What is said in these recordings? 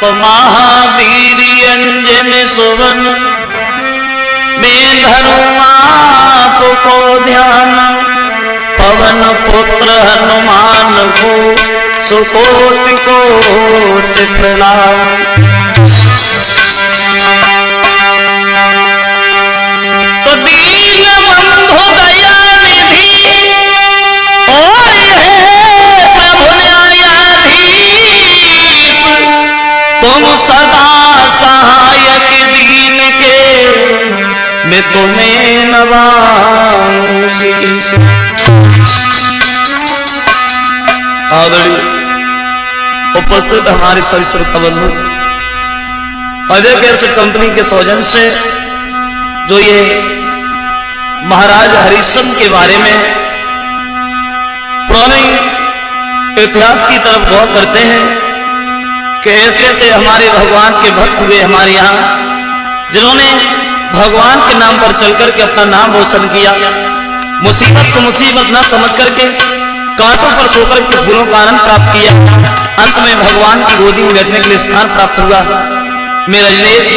तो महावीर अंजन सुवन में धरूं आपको ध्यान, पवन पुत्र हनुमान को सुकोटि कोटि प्रणाम। तो दीन बंधु दया निधि और है प्रभु न्यायाधीश, तुम सदा सहायक दीन के, मैं तुम्हें नवाऊं शीश। आदरणीय उपस्थित हमारे सभी श्रोता बंधु, अजय गैस कंपनी के सौजन्य से जो ये महाराज हरिश्चंद्र के बारे में पुराने इतिहास की तरफ गौर करते हैं कि ऐसे ऐसे हमारे भगवान के भक्त हुए हमारे यहाँ, जिन्होंने भगवान के नाम पर चलकर के अपना नाम रोशन किया, मुसीबत को मुसीबत न समझ करके कांटों पर सोकर के फूलों का आनंद प्राप्त किया, अंत में भगवान की गोदी में बैठने के लिए स्थान प्राप्त हुआ। मेरा रजनेश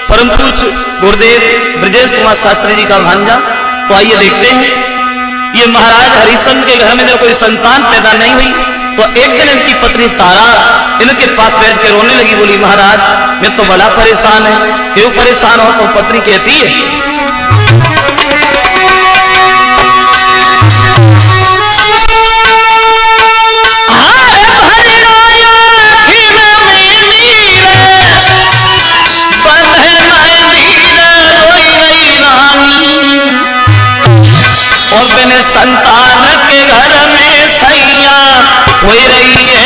परम पूज्य गुरुदेव ब्रजेश कुमार शास्त्री जी का भांजा। तो आइए देखते हैं, ये महाराज हरिश्चंद्र के घर में जब कोई संतान पैदा नहीं हुई तो एक दिन इनकी पत्नी तारा इनके पास बैठ के रोने लगी, बोली महाराज मैं तो बड़ा परेशान है। क्यों परेशान हो? तो पत्नी कहती है संतान के घर में सैया हो रही है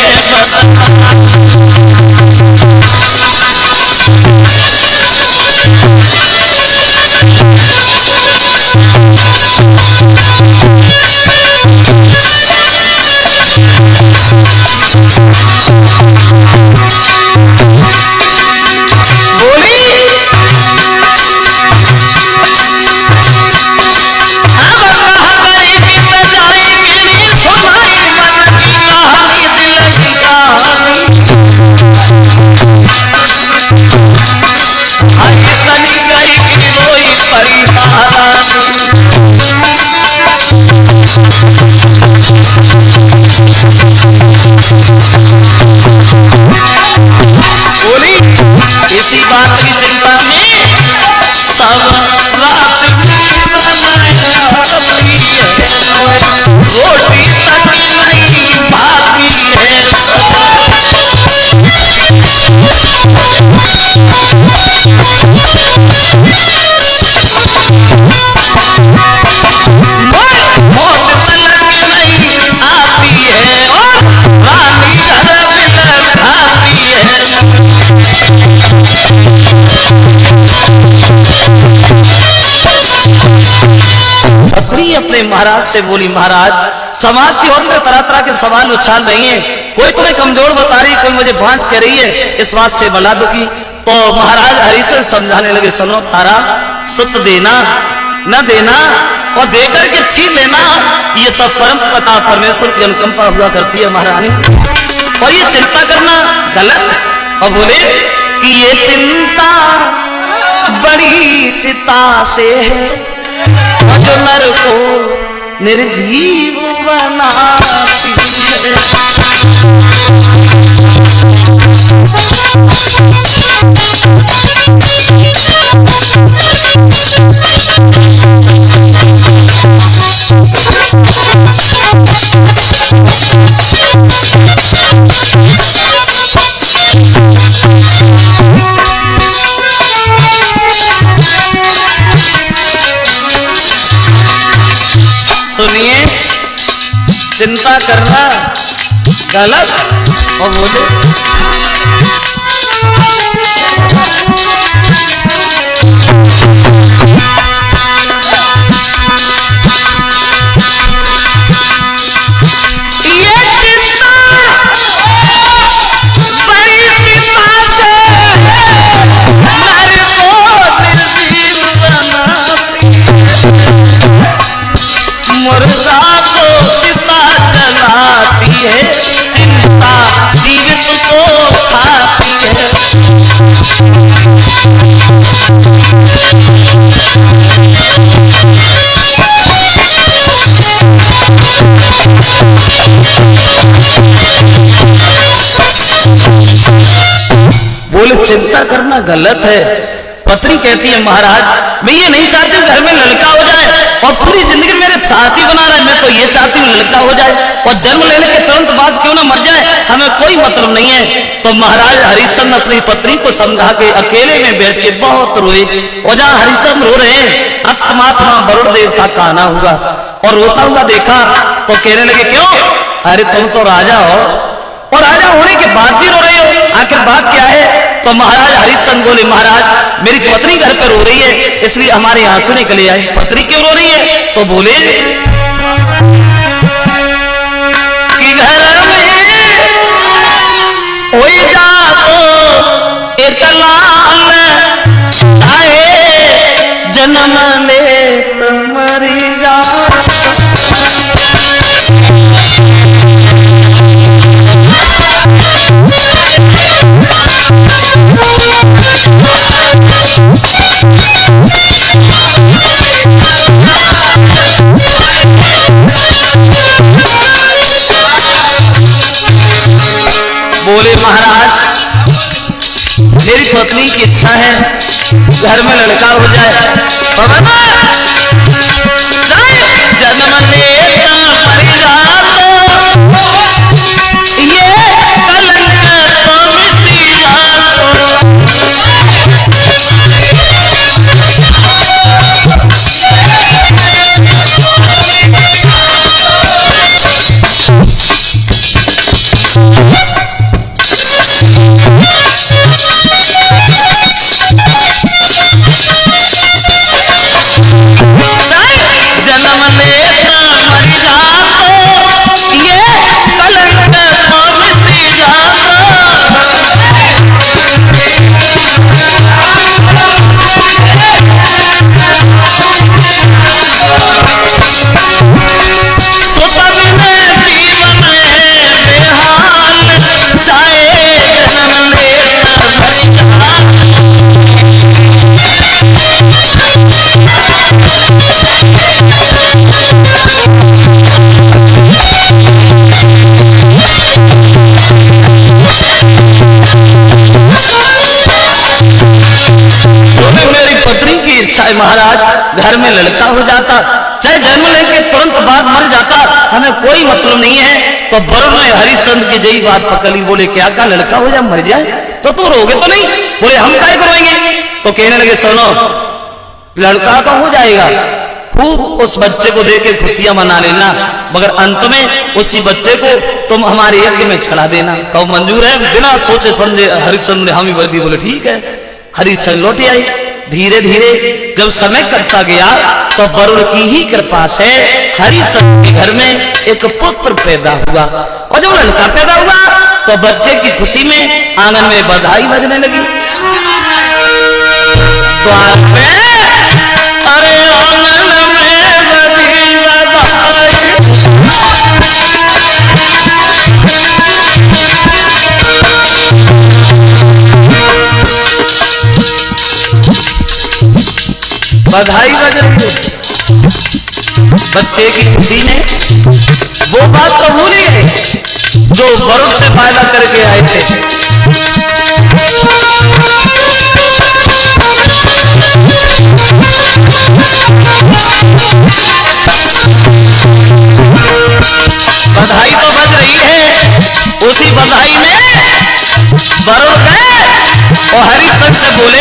अपने महाराज से बोली, महाराज समाज की ओर में तरह तरह के सवाल उछाल रही हैं, कोई तुम्हें कमजोर बता रही, कोई मुझे भांज कह रही है, इस बात से बला दुखी। तो महाराज हरिश्चंद्र समझाने लगे, सुनो तारा, सुत देना न देना और देकर के छीन लेना, ये सब परम पिता परमेश्वर की अनुकंपा हुआ करती है महारानी, और ये चिंता करना गलत। और बोले कि ये चिंता बड़ी चिता से है जो नर को निर्जीव बनाती है। सुनिए, चिंता करना गलत। और बोले मुर्दा को चिता जलाती है, चिंता जीवित को खाती बोले चिंता करना गलत है। पत्नी कहती है महाराज मैं ये नहीं चाहती हूँ घर में लड़का हो जाए और पूरी जिंदगी मेरे साथ ही बना रहे, मैं तो ये चाहती हूँ लड़का हो जाए और जन्म लेने के तुरंत बाद क्यों ना मर जाए, हमें कोई मतलब नहीं है। तो महाराज हरिश्चंद्र अपनी पत्नी को समझा के अकेले में बैठ के बहुत रोए और जहाँ हरिश्चंद्र रो रहे हैं अकस्मात वहां वरुण देवता का आना हुआ और रोता हुआ देखा तो कहने लगे क्यों, अरे तुम तो राजा हो और राजा होने के बाद भी रो रहे हो, आखिर बात क्या है। तो महाराज हरिश्चंद्र बोले महाराज मेरी पत्नी घर पर रो रही है इसलिए हमारे आंसू निकले आए। पत्नी क्यों रो रही है, तो बोले कि घर में हो जा तो एक लाल आए जन्म ले तुम्हारी जा। बोले महाराज मेरी पत्नी की इच्छा है घर में लड़का हो जाए, जन्म लेता मरी जातो ये कलंक तो मिटी जातो। महाराज घर में लड़का हो जाता चाहे जन्म लेके तुरंत बाद मर जाता, हमें कोई मतलब नहीं है। तो वरुण ने हरिश्चंद्र की जही बात पकड़ ली, बोले क्या का लड़का हो जाए मर जाए तो तुम रोगे तो नहीं, बोले हम काय करोगे। तो कहने लगे सुनो लड़का तो हो जाएगा, खूब उस बच्चे को देके खुशियां मना लेना, मगर अंत में उसी बच्चे को तुम हमारे यज्ञ में चढ़ा देना। कहो मंजूर है, बिना सोचे समझे हरिश्चंद्र ने हामी वर्दी बोले ठीक है। हरिश्चंद्र लौट आई। धीरे धीरे जब समय करता गया तो वरुण की ही कृपा से हरिश्चंद्र के घर में एक पुत्र पैदा हुआ और जब लड़का पैदा हुआ तो बच्चे की खुशी में आंगन में बधाई बजने लगी। द्वार पे अरे आंगन में बजी बधाई, बधाई बज रही है। बच्चे की खुशी ने वो बात तो भूल ही गई जो वरुण से फायदा करके आए थे। बधाई तो बज रही है, उसी बधाई में वरुण गए और हरिश्चंद्र से बोले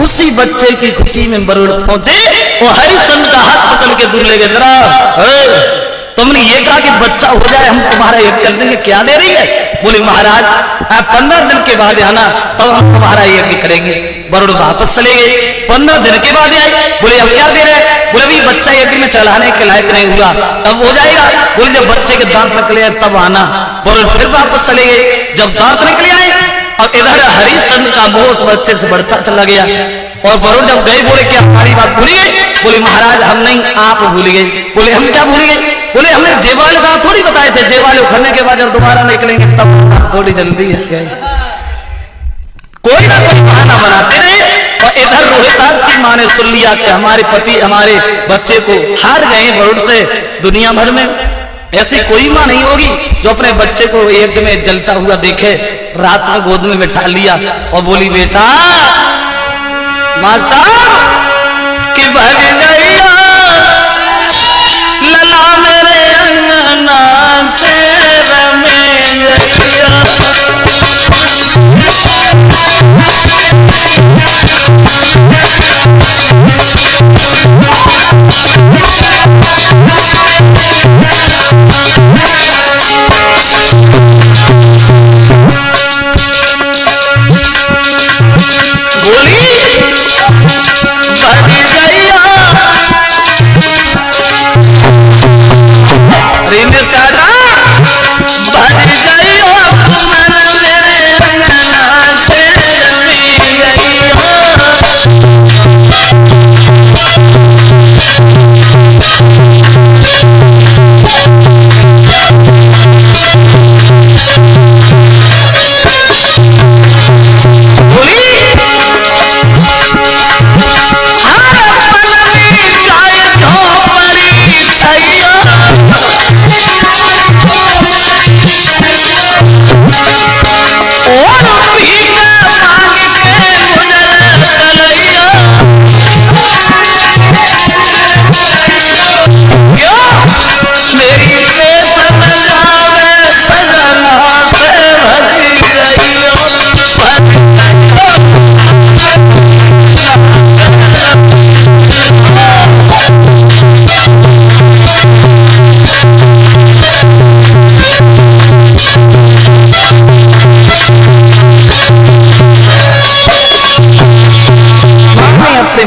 उसी बच्चे की खुशी में वरुण पहुंचे। वो हरिश्चंद्र का हाथ पकड़ के दूर ले गए। जरा तुमने ये कहा कि बच्चा हो जाए हम तुम्हारा यज्ञ कर देंगे, क्या दे रही है? बोले महाराज आप 15 दिन के बाद आना तब हम तुम्हारा यज्ञ करेंगे। वरुण वापस चले गए। 15 दिन के बाद आए। बोले अब क्या दे रहे? बोले अभी बच्चा यज्ञ में चढ़ाने के लायक नहीं हुआ, तब हो जाएगा। बोले जब बच्चे के दांत निकले तब आना। वरुण फिर वापस चले गए। जब दांत निकले आए अब इधर हरिश्चंद्र का मोह उस बच्चे से बढ़ता चला गया। और वरुण जब गए बोले क्या हमारी बात भूल गए? बोले महाराज हम नहीं, आप भूल गए। बोले हम क्या भूल गए? बोले हमने जेवाले का थोड़ी बताए थे, जेवाले उखड़ने के बाद जब दोबारा निकलेंगे तब थोड़ी जल्दी है। कोई ना कोई बहाना बनाते रहे। और इधर रोहितास की माँ ने सुन लिया कि हमारे पति हमारे बच्चे को हार गए वरुण से। दुनिया भर में ऐसी कोई माँ नहीं होगी जो अपने बच्चे को एक में जलता हुआ देखे। रात में गोद में बैठा लिया और बोली बेटा माँ साहब कि भग गैया लला मेरे अंगना से रमे गैया।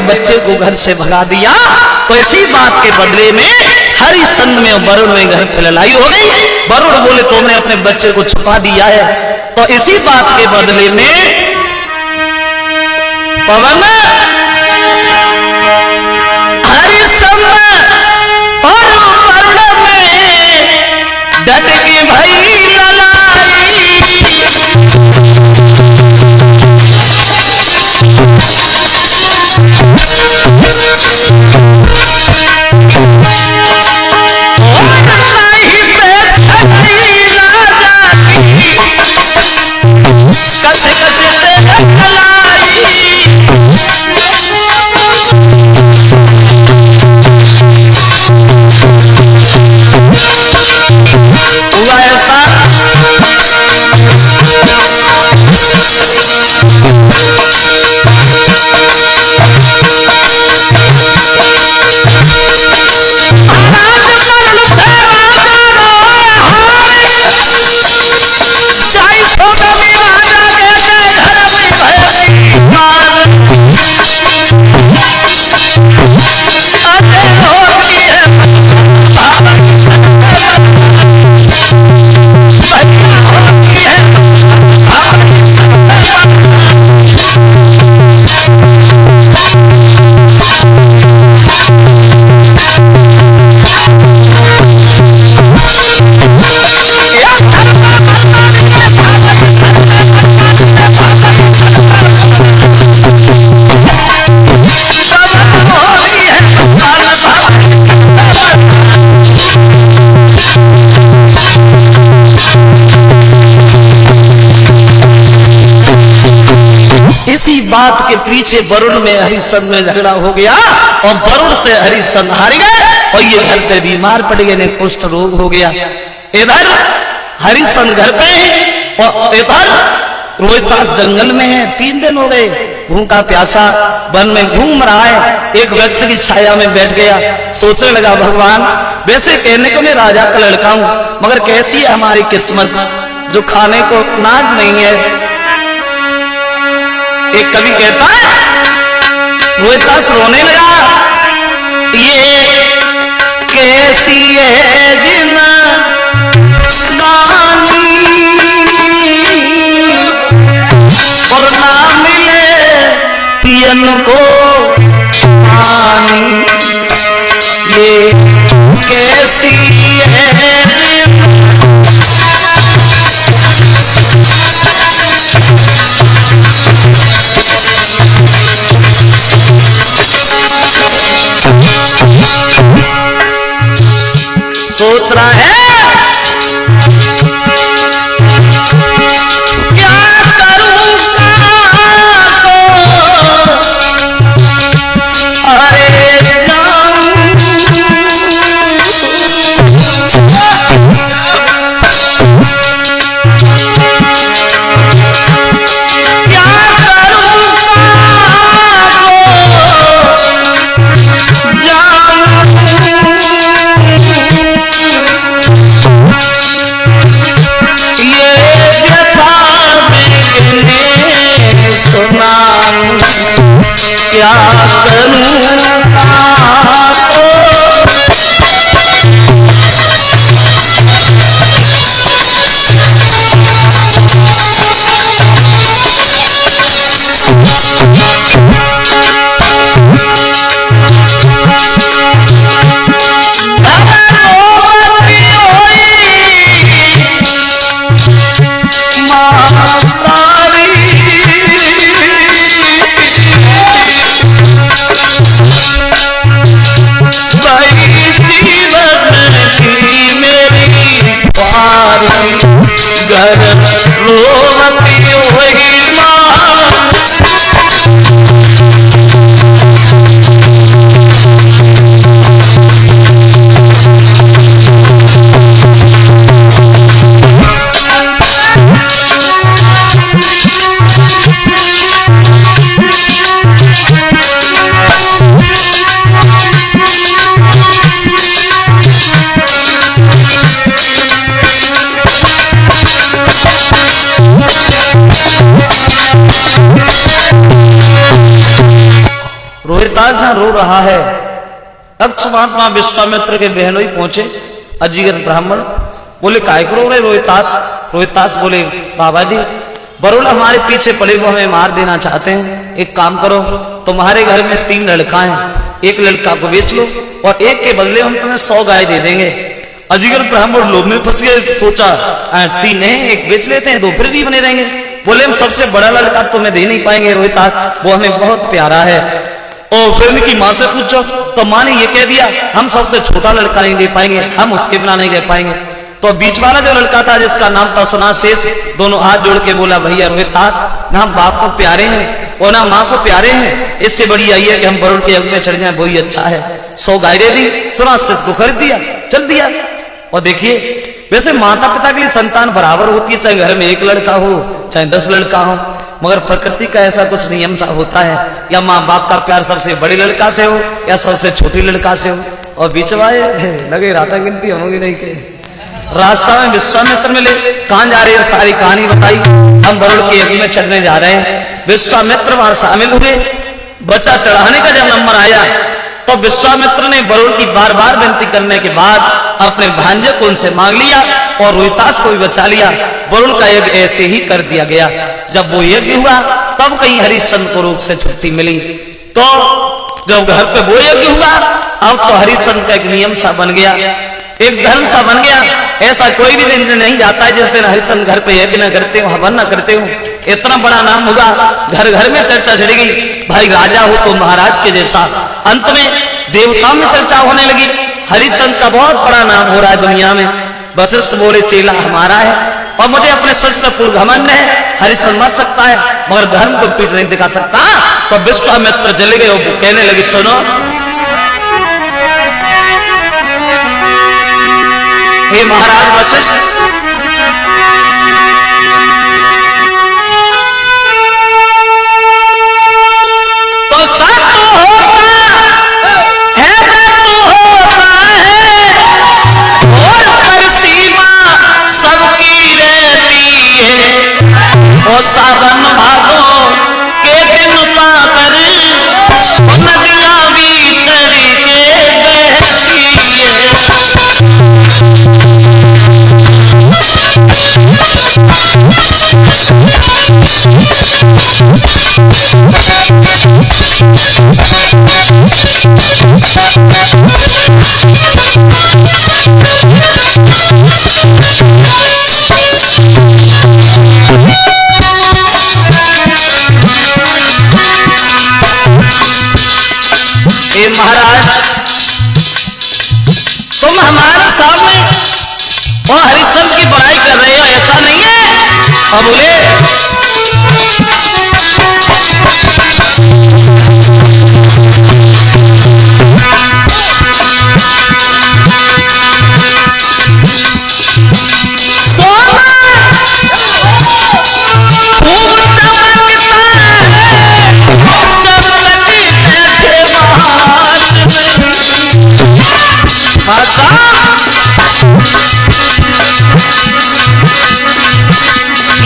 बच्चे को घर से भगा दिया। तो इसी बात के बदले में हरिश्चंद्र में वरुण में घर पे लड़ाई हो गई। वरुण बोले तुमने अपने बच्चे को छुपा दिया है। तो इसी बात के बदले में पवन हरिश्चंद्र और वरुण में डट के भई इसी बात के पीछे वरुण में हरिश्चंद्र में झगड़ा हो गया और वरुण से हरिश्चंद्र हार गए और ये घर पे बीमार पड़ गए, कुष्ठ रोग हो गया। इधर हरिश्चंद्र घर पे और इधर रोहितास जंगल में है। 3 दिन हो गए, भूखा प्यासा वन में घूम रहा है। एक वृक्ष की छाया में बैठ गया, सोचने लगा भगवान वैसे कहने को मैं राजा का लड़का हूं, मगर कैसी है हमारी किस्मत जो खाने को नाज नहीं है। एक कवि कहता है रोहितास रोने लगा, ये कैसी है जिंदगानी और ना मिले पियन को पानी, ये कैसी है सोच रहा है क्या करूंगा तो अरे क्या रोहितास रो रहा है। अक्ष महात्मा विश्वामित्र के बहनोई पहुंचे, अजीगर ब्राह्मण बोले काय को रो रहे रोहितास? रोहितास बोले बाबा जी वरुण हमारे पीछे पड़े वो हमें मार देना चाहते हैं, एक काम करो तुम्हारे घर में 3 लड़का हैं, एक लड़का को बेच लो और एक के बदले हम तुम्हें 100 गाय दे देंगे। अजीगर ब्राह्मण लोभ में फंस गए, सोचा 3 है एक बेच लेते हैं 2 फिर भी बने रहेंगे। बोले हम सबसे बड़ा लड़का तुम्हें दे नहीं पाएंगे रोहितास, वो हमें बहुत प्यारा है। और फिर उनकी माँ से पूछो तो माँ ने ये कह दिया हम सबसे छोटा लड़का नहीं दे पाएंगे, हम उसके बिना नहीं रह पाएंगे। तो बीच वाला जो लड़का था जिसका नाम था सुनाशेष, दोनों हाथ जोड़ के बोला भैया रोहितास ना हम बाप को प्यारे हैं और ना माँ को प्यारे हैं, इससे बड़ी आई है कि हम वरुण के यज्ञ में चढ़ जाए, वही अच्छा है। 100 गाय दे दी, सुनाशेष को खरीद दिया, चल दिया। और देखिए वैसे माता पिता के लिए संतान बराबर होती है, चाहे घर में 1 लड़का हो चाहे 10 लड़का हो, मगर प्रकृति का ऐसा कुछ नियम सा होता है, या माँ बाप का प्यार सबसे बड़े लड़का से हो या सबसे छोटी लड़का से हो। और बीच वाले लगे राता गिनती होगी नहीं के रास्ता में विश्वामित्र मिले, कहां जा रहे हो सारी कहानी बताई, हम वरुण के यज्ञ में चढ़ने जा रहे हैं। विश्वामित्र वहां शामिल हुए, बच्चा चढ़ाने का जब नंबर आया तो विश्वामित्र ने वरुण की बार बार विनती करने के बाद अपने भांजे को उनसे मांग लिया और रोहितास को भी बचा लिया। वरुण का यज्ञ ऐसे ही कर दिया गया। जब वो यज्ञ हुआ तब कहीं हरिश्चंद्र को रोग से छुट्टी मिली, तो जब घर पे वो यज्ञ हुआ अब तो हरिश्चंद्र का एक नियम सा बन गया, एक धर्म सा बन गया। ऐसा कोई भी दिन नहीं जाता है जिस दिन हरिश्चंद्र घर पे यज्ञ न करते हो, हवन न करते हो। इतना बड़ा नाम होगा, घर घर में चर्चा चढ़ेगी, भाई राजा हो तो महाराज के जैसा। अंत में देवताओं में चर्चा होने लगी, हरिश्चंद्र का बहुत बड़ा नाम हो रहा है दुनिया में। वशिष्ठ बोले चेला हमारा है, और मुझे अपने सच पर पूर्ण घमंड है। हरिश्चंद्र मर सकता है मगर धर्म को पीठ नहीं दिखा सकता। तो विश्वामित्र चले गए और कहने लगे सुनो, हे महाराज वशिष्ठ, तो सब तो होता है, तो होता है और पर सीमा सबकी रहती है। और सावन भादों के दिन पाकर नदियां भी चढ़ के बहती है। महाराज तुम हमारे सामने और हरिश्चंद्र की बड़ाई कर रहे हो, ऐसा नहीं है। और बोले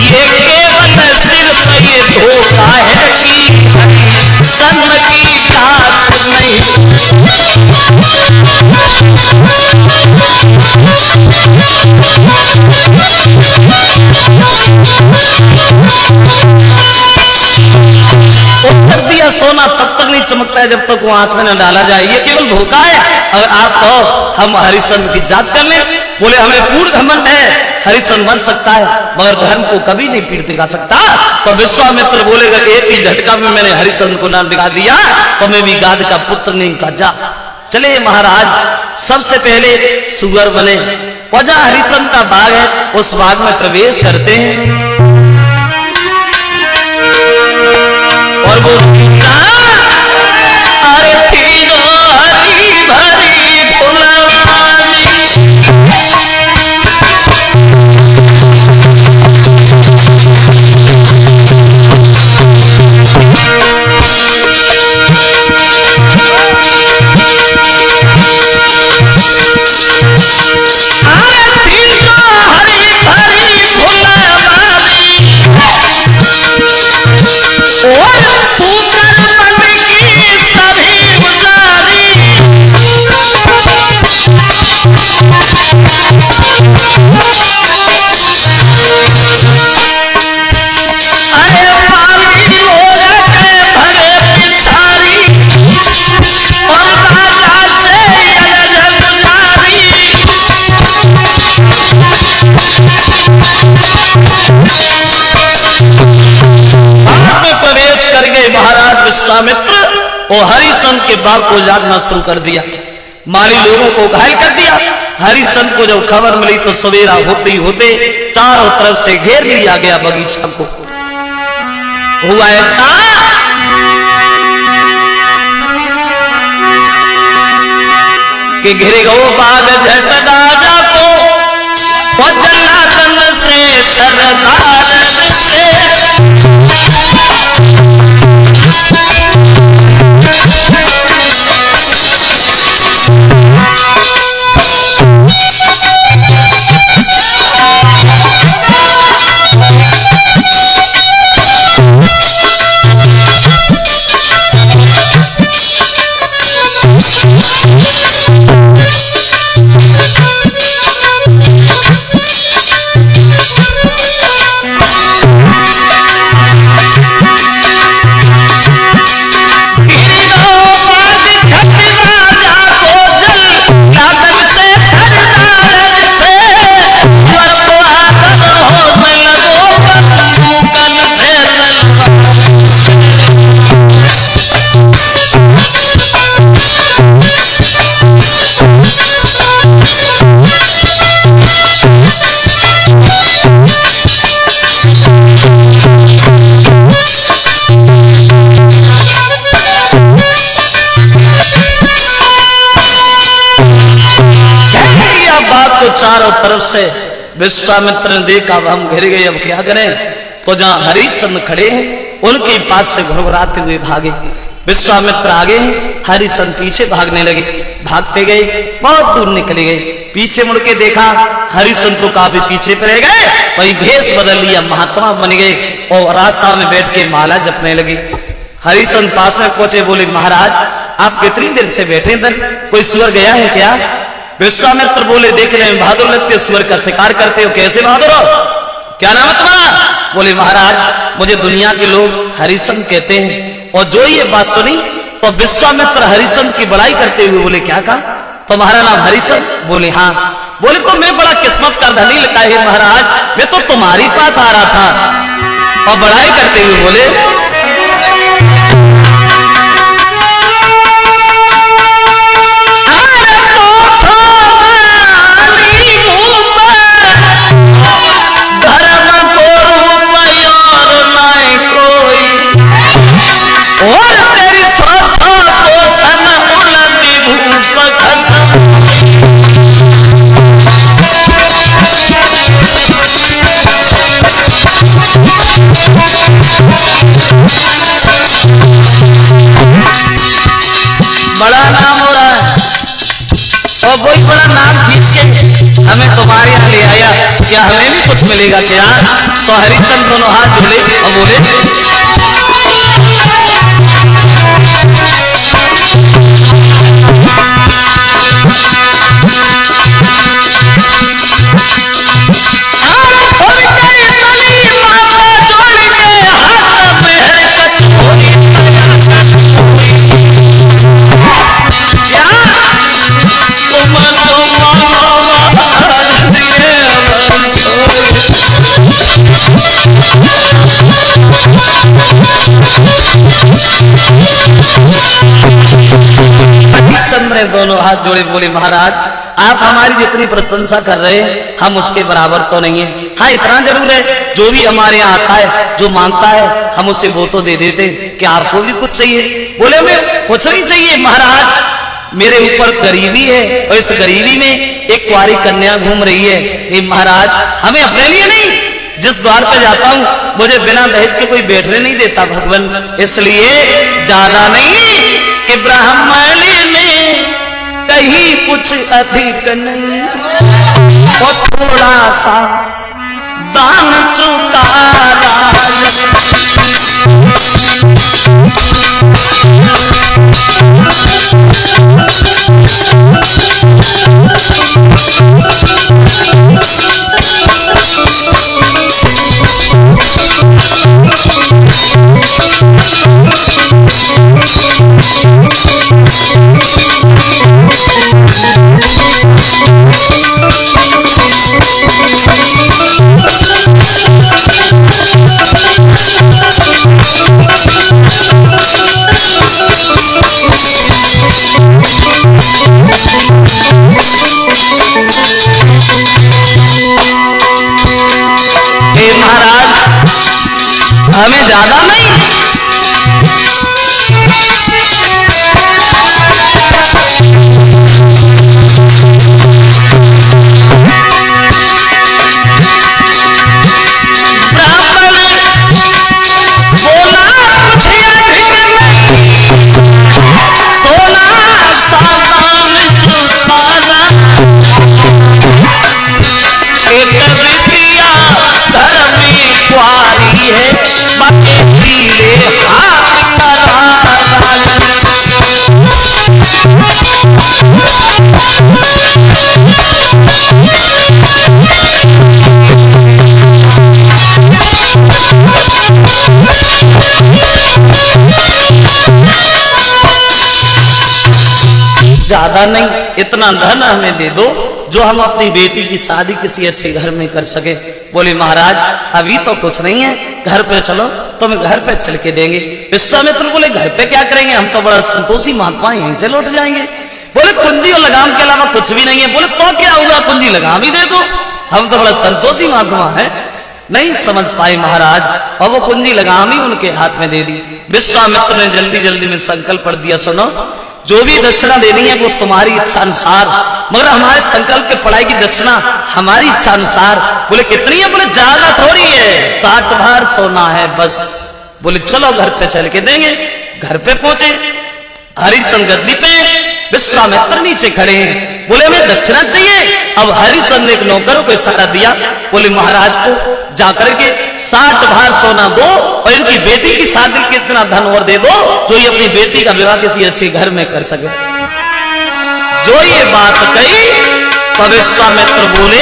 ये केवल सिर्फ ये धोखा है कि सन की बात नहीं। उत्तर दिया सोना तब तक नहीं चमकता है जब तक वो आंच में न डाला जाए। ये केवल धोखा है। अगर आप तो हम हरिश्चंद्र की जांच कर लें। बोले हमें पूर्ण घमंड है, हरिश्चंद्र मर सकता है मगर धर्म को कभी नहीं पीठ दिखा सकता। तो विश्वामित्र बोलेगा एक ही झटका में मैंने हरिश्चंद्र को नाम दिखा दिया तो मैं भी गाद का पुत्र नहीं का जा। चले महाराज सबसे पहले सुगर बने और जहां हरिश्चंद्र का बाग है उस बाग में प्रवेश करते हैं। और वो अरे तीनों हरी भरी फुलवारी, विश्वामित्र और हरिश्चंद्र के बाग को जागना शुरू कर दिया। माली लोगों को घायल कर दिया। हरिश्चंद्र को जब खबर मिली तो सवेरा होते ही होते चारों तरफ से घेर लिया गया बगीचा को। हुआ ऐसा कि घिर गो बाग झट राजा को और जन्नतन से सरदार से तरफ से विश्वामित्र ने देखा अब हम घिर गए, अब क्या करें। तो जहां हरिश्चंद्र खड़े हैं उनके पास से घुरघुराते हुए भागे। विश्वामित्र आगे, हरिश्चंद्र पीछे भागने लगे। भागते गए, बहुत दूर निकले गए। पीछे मुड़ के देखा, हरिश्चंद्र तो काफी पीछे पर रह गए। वही भेष बदल लिया, महात्मा बन गए और रास्ता में बैठ के माला जपने लगे। हरिश्चंद्र पास में पहुंचे, बोले महाराज आप कितनी देर से बैठे इधर, कोई सुअर गया है क्या? विश्वामित्र बोले देख रहे हैं बहादुर लगते, सुअर का शिकार करते हो, कैसे बहादुर हो, क्या नाम है तुम्हारा? बोले महाराज मुझे दुनिया के लोग हरिश्चंद्र कहते हैं। और जो ये बात सुनी तो विश्वामित्र हरिश्चंद्र की बड़ाई करते हुए बोले क्या कहा, तुम्हारा नाम हरिश्चंद्र? बोले हाँ। बोले तो मैं बड़ा किस्मत का धनी लगता है महाराज, मैं तो तुम्हारे पास आ रहा था। और बड़ाई करते हुए बोले बड़ा नाम हो रहा है और वही बड़ा नाम खींच के हमें तुम्हारे यहाँ ले आया, क्या हमें भी कुछ मिलेगा क्या? तो हरिश्चंद्र दोनों हाथ जोड़े और बोले हरिश्चंद्र दोनों हाथ जोड़े बोले महाराज आप हमारी जितनी प्रशंसा कर रहे हैं हम उसके बराबर तो नहीं है। हाँ इतना जरूर है, जो भी हमारे यहाँ आता है जो मांगता है हम उसे वो तो दे देते, क्या आपको भी कुछ चाहिए? बोले हमें कुछ नहीं चाहिए महाराज, मेरे ऊपर गरीबी है और इस गरीबी में एक कुंवारी कन्या घूम रही है। ये महाराज हमें अपने लिए नहीं, जिस द्वार पे जाता हूँ मुझे बिना दहेज के कोई बैठने नहीं देता भगवान, इसलिए ज्यादा नहीं कि ब्राह्मण में कहीं कुछ अधिक नहीं और थोड़ा सा दान चुकारा। हमें ज्यादा नहीं, ज्यादा नहीं, इतना धन हमें दे दो जो हम अपनी बेटी की शादी किसी अच्छे घर में कर सके। बोले महाराज अभी तो कुछ नहीं है, घर पे चलो तो हम घर पे चल के देंगे। विश्वामित्र बोले घर पे क्या करेंगे, हम तो बड़ा संतोषी महात्मा यहीं से लौट जाएंगे। बोले कुंजी और लगाम के अलावा कुछ भी नहीं है। बोले तो क्या हुआ, कुंजी लगाम ही दे दो, हम तो बड़ा संतोषी महात्मा है। नहीं समझ पाए महाराज और वो कुंजी लगाम ही उनके हाथ में दे दी। विश्वामित्र ने जल्दी जल्दी में संकल्प पढ़ दिया, सुनो जो भी दक्षिणा देनी है वो तुम्हारी इच्छा अनुसार, मगर हमारे संकल्प के पढ़ाई की दक्षिणा हमारी इच्छा अनुसार। बोले कितनी है? बोले ज्यादा थोड़ी है, 60 भार सोना है बस। बोले चलो घर पे चल के देंगे। घर पे पहुंचे, हरिश्चंद्र गद्दी पे, विश्वामित्र नीचे खड़े हैं। बोले हमें दक्षिणा चाहिए। अब हरिश्चंद्र ने एक नौकर को इशारा दिया, बोले महाराज को जाकर के 60 भार सोना दो और इनकी बेटी की शादी के इतना धन और दे दो जो ये अपनी बेटी का विवाह किसी अच्छे घर में कर सके। जो ये बात कही तो विश्वामित्र बोले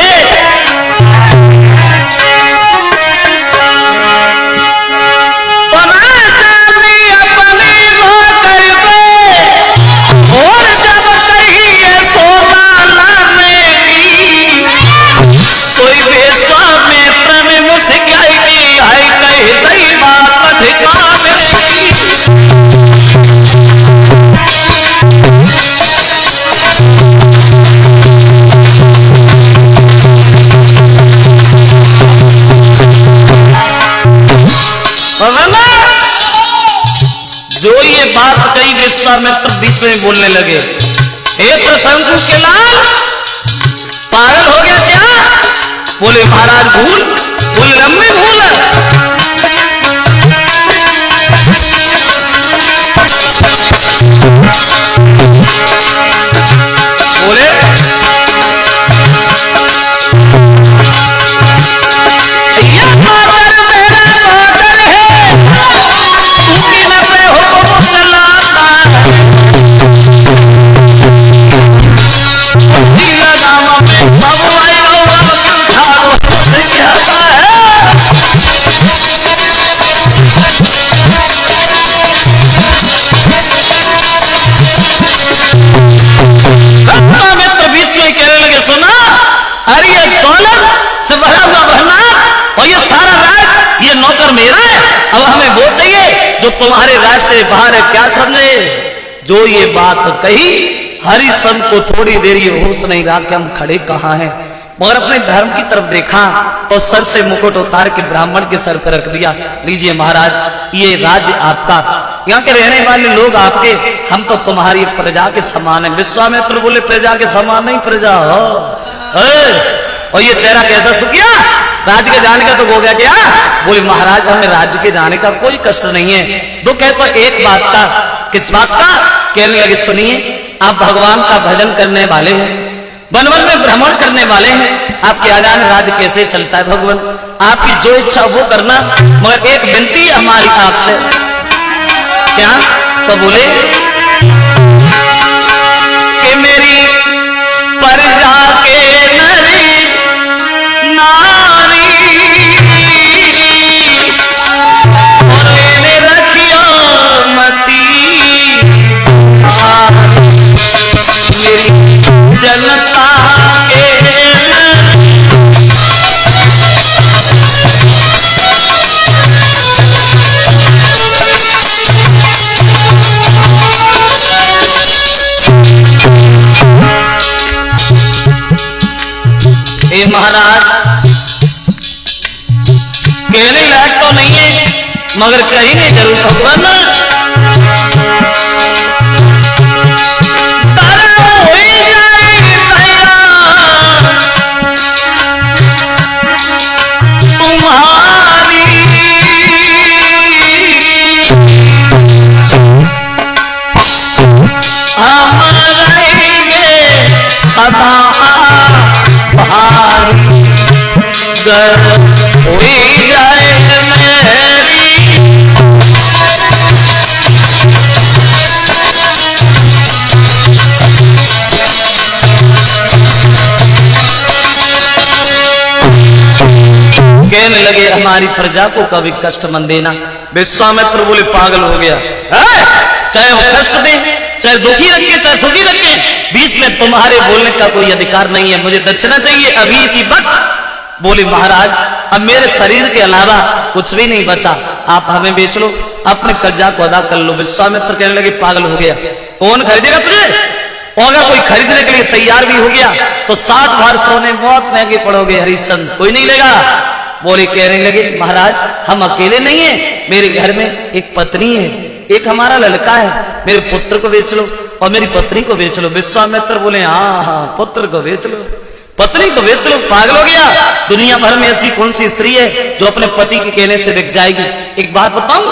जो ये बात कही विश्वामित्र बीच में बोलने लगे, हे प्रशंकु के लाल पागल हो गया क्या? बोले महाराज भूल, बोले लंबी भूल। बोले अब हमें वो चाहिए जो तुम्हारे राज से बाहर है, क्या समझे? जो ये बात कही हरिश्चंद्र को थोड़ी देर ये होश नहीं रहा कि हम खड़े कहाँ हैं, मगर अपने धर्म की तरफ देखा तो सर से मुकुट उतार के ब्राह्मण के सर पर रख दिया। लीजिए महाराज, ये राज्य आपका, यहाँ के रहने वाले लोग आपके, हम तो तुम्हारी प्रजा के समान है। विश्वामित्र बोले प्रजा के समान नहीं, प्रजा हो। और ये चेहरा कैसा सुखिया? राज्य के जाने का तो हो गया क्या? बोले महाराज हमें राज्य के जाने का कोई कष्ट नहीं है, दुख है तो एक बात का। किस बात का? कहने लगे सुनिए, आप भगवान का भजन करने वाले हैं, वन वन में भ्रमण करने वाले हैं, आपके आजान राज्य कैसे चलता है भगवान? आपकी जो इच्छा वो करना, मगर एक विनती हमारी आपसे। क्या? तो बोले कि मेरी प्रजा के नरी नारी रखियो मती, मेरी जनता के महाराज कहने लायक तो नहीं है, मगर कहेंगे जरूर भगवान। तुम्हारी हम रहेंगे सदा गर हुई जाए मेरी। कहने लगे हमारी प्रजा को कभी कष्ट मत देना। विश्वामित्र बोले पागल हो गया, चाहे वो कष्ट दे, चाहे दुखी रखे, चाहे सुखी रखे, बीच में तुम्हारे बोलने का कोई अधिकार नहीं है। मुझे दक्षिणा चाहिए अभी इसी वक्त। बोले महाराज अब मेरे शरीर के अलावा कुछ भी नहीं बचा, आप हमें बेच लो, अपने कर्जा को अदा कर लो। विश्वामित्र कहने लगे पागल हो गया, कौन खरीदेगा तुझे? और अगर कोई खरीदने के लिए तैयार भी हो गया तो 60 भार सोने बहुत महंगे पड़ोगे हरिश्चंद्र, कोई नहीं लेगा। बोले कहने लगे महाराज हम अकेले नहीं है, मेरे घर में एक पत्नी है, एक हमारा लड़का है, मेरे पुत्र को बेच लो। और मेरी पत्नी को बेच लो। विश्वामित्र बोले हाँ हाँ, पुत्र को बेच लो, पत्नी को बेच लो, पागल हो गया? दुनिया भर में ऐसी कौन सी स्त्री है जो अपने पति के कहने से बिक जाएगी? एक बात बताऊं,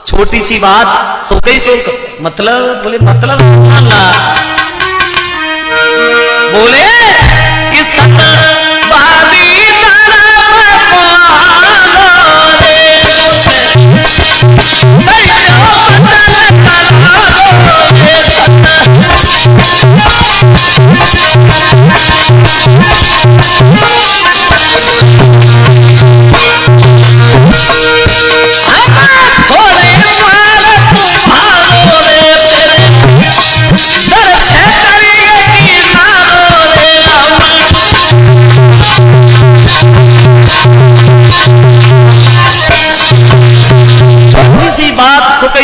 छोटी सी बात, सुख ही सुख, मतलब बोले मतलब ना, बोले कि सतवादी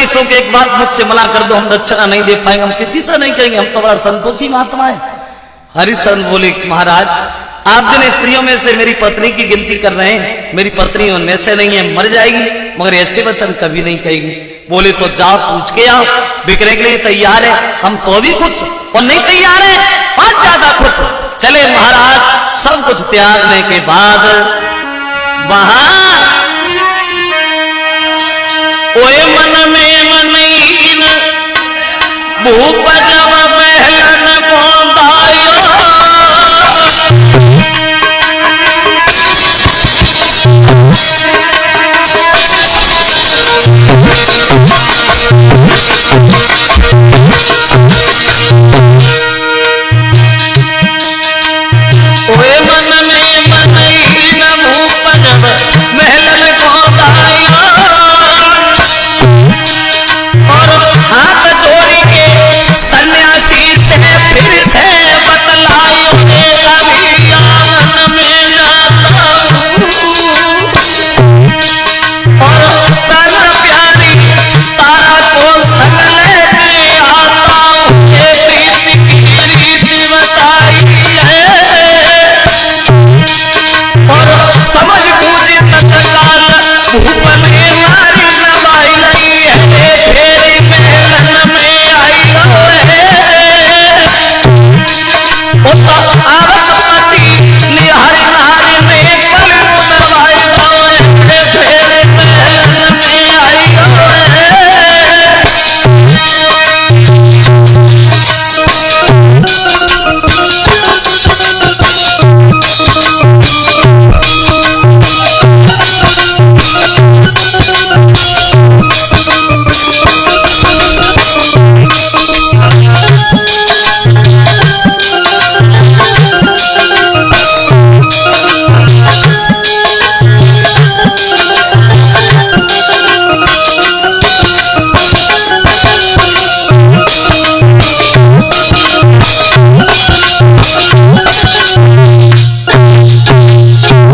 सो के एक बात मुझसे मना कर दो, हम दक्षिणा नहीं दे पाएंगे, हम किसी से नहीं कहेंगे, हम तो बड़ा संतोषी महात्मा है। हरिश्चंद्र बोले महाराज आप जिन स्त्रियों में से मेरी पत्नी की गिनती कर रहे हैं, मेरी पत्नी उनमें से नहीं है, मर जाएगी, मगर ऐसे वचन कभी नहीं कहेगी। बोले तो जाओ पूछ के आओ, बिकने के लिए तैयार है, हम तो भी खुश, और नहीं तैयार है बहुत ज्यादा खुश। चले महाराज, सब कुछ त्यागने के बाद वहां ओए मन में मनईन भूप जब बहलन पहुंचायो, ओए मन में मनईन भूप जब महलन पहुंचायो, हाथ जोड़ के सन्यासी से फिर से बतलायो, अभी आंगन में जाता हूँ और प्राण प्यारी तारा को संग लेके आता हूँ, ये प्रीति की रीति बताई है और समझ बूझ तत्काल भूप ने मारी नवाई नहीं है, फेरी महलन में आई है आवत पति निहारी नारी में कल नवाई है, फेरी महलन में आई है।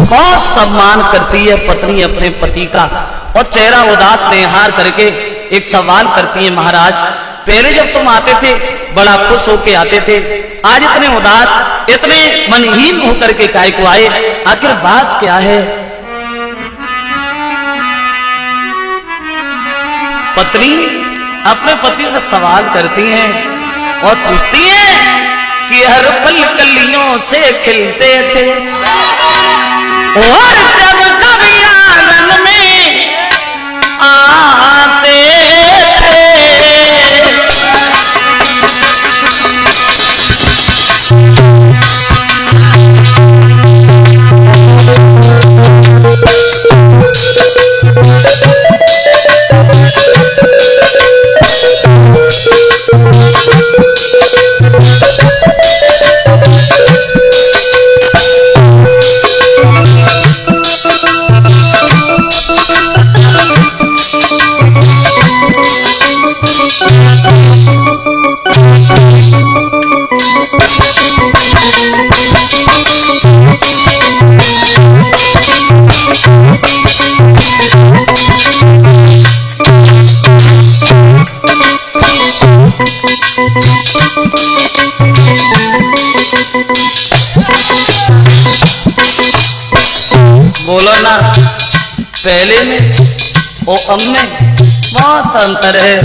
बहुत सम्मान करती है पत्नी अपने पति का, और चेहरा उदास निहार करके एक सवाल करती है, महाराज पहले जब तुम आते थे बड़ा खुश होके आते थे, आज इतने उदास इतने मनहीन होकर के काय को आए, आखिर बात क्या है? पत्नी अपने पति से सवाल करती हैं और पूछती हैं कि हर पल कलियों से खिलते थे और जब कभी आंगन में आते थे बोलो ना, पहले में और अब में बहुत अंतर है।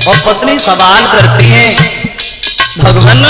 और पत्नी सवाल करती है भगवान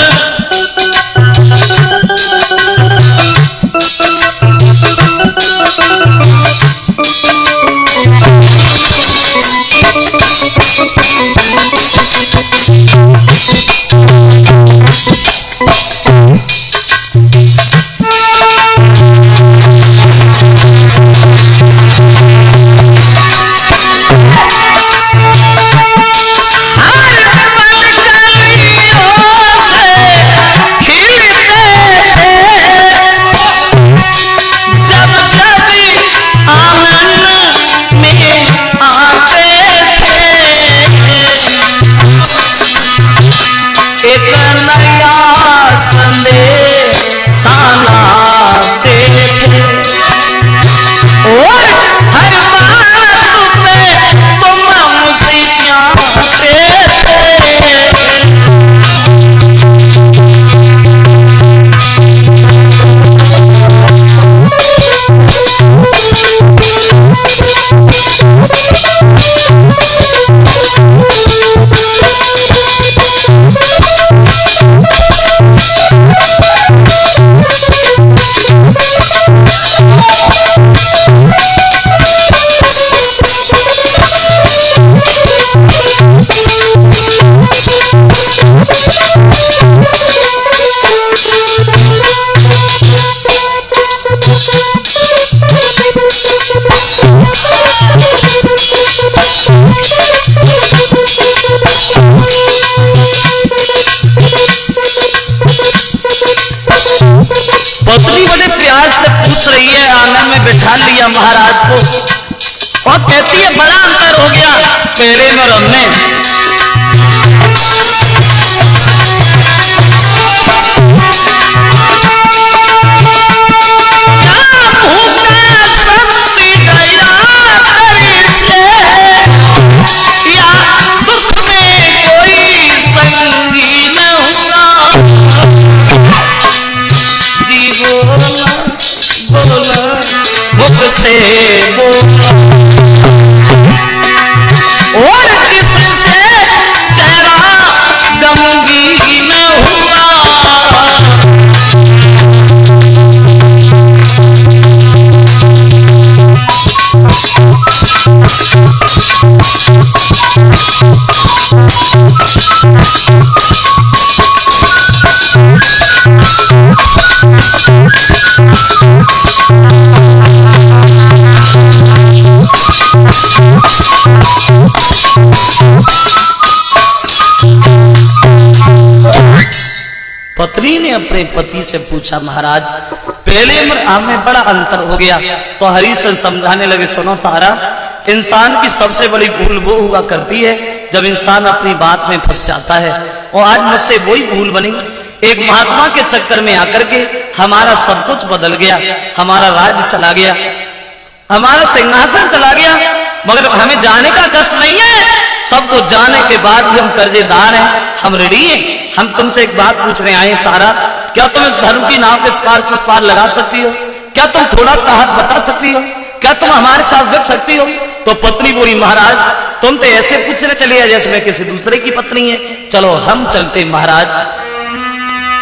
लिया महाराज को और कहती है बड़ा अंतर हो गया पहले में और हमने। से और जिससे चेहरा गमगीन हुआ पत्नी ने अपने पति से पूछा महाराज पहले में बड़ा अंतर हो गया। तो हरिशन समझाने लगे सुनो तारा, इंसान की सबसे बड़ी भूल वो हुआ करती है जब इंसान अपनी बात में फंस जाता है और आज मुझसे वही भूल बनी। एक महात्मा के चक्कर में आकर के हमारा सब कुछ बदल गया, हमारा राज्य चला गया, हमारा सिंहासन चला गया, मगर हमें जाने का कष्ट नहीं है। सब कुछ जाने के बाद भी हम कर्जेदार हैं, हम ऋणी हैं। हम तुमसे एक बात पूछने आए तारा, क्या तुम इस धर्म की नाव के पार से उस पार लगा सकती हो? क्या तुम थोड़ा सा हाथ बता सकती हो? क्या तुम हमारे साथ रख सकती हो? तो पत्नी बोली महाराज तुम तो ऐसे पूछने चली है जैसे मैं किसी दूसरे की पत्नी है। चलो हम चलते महाराज,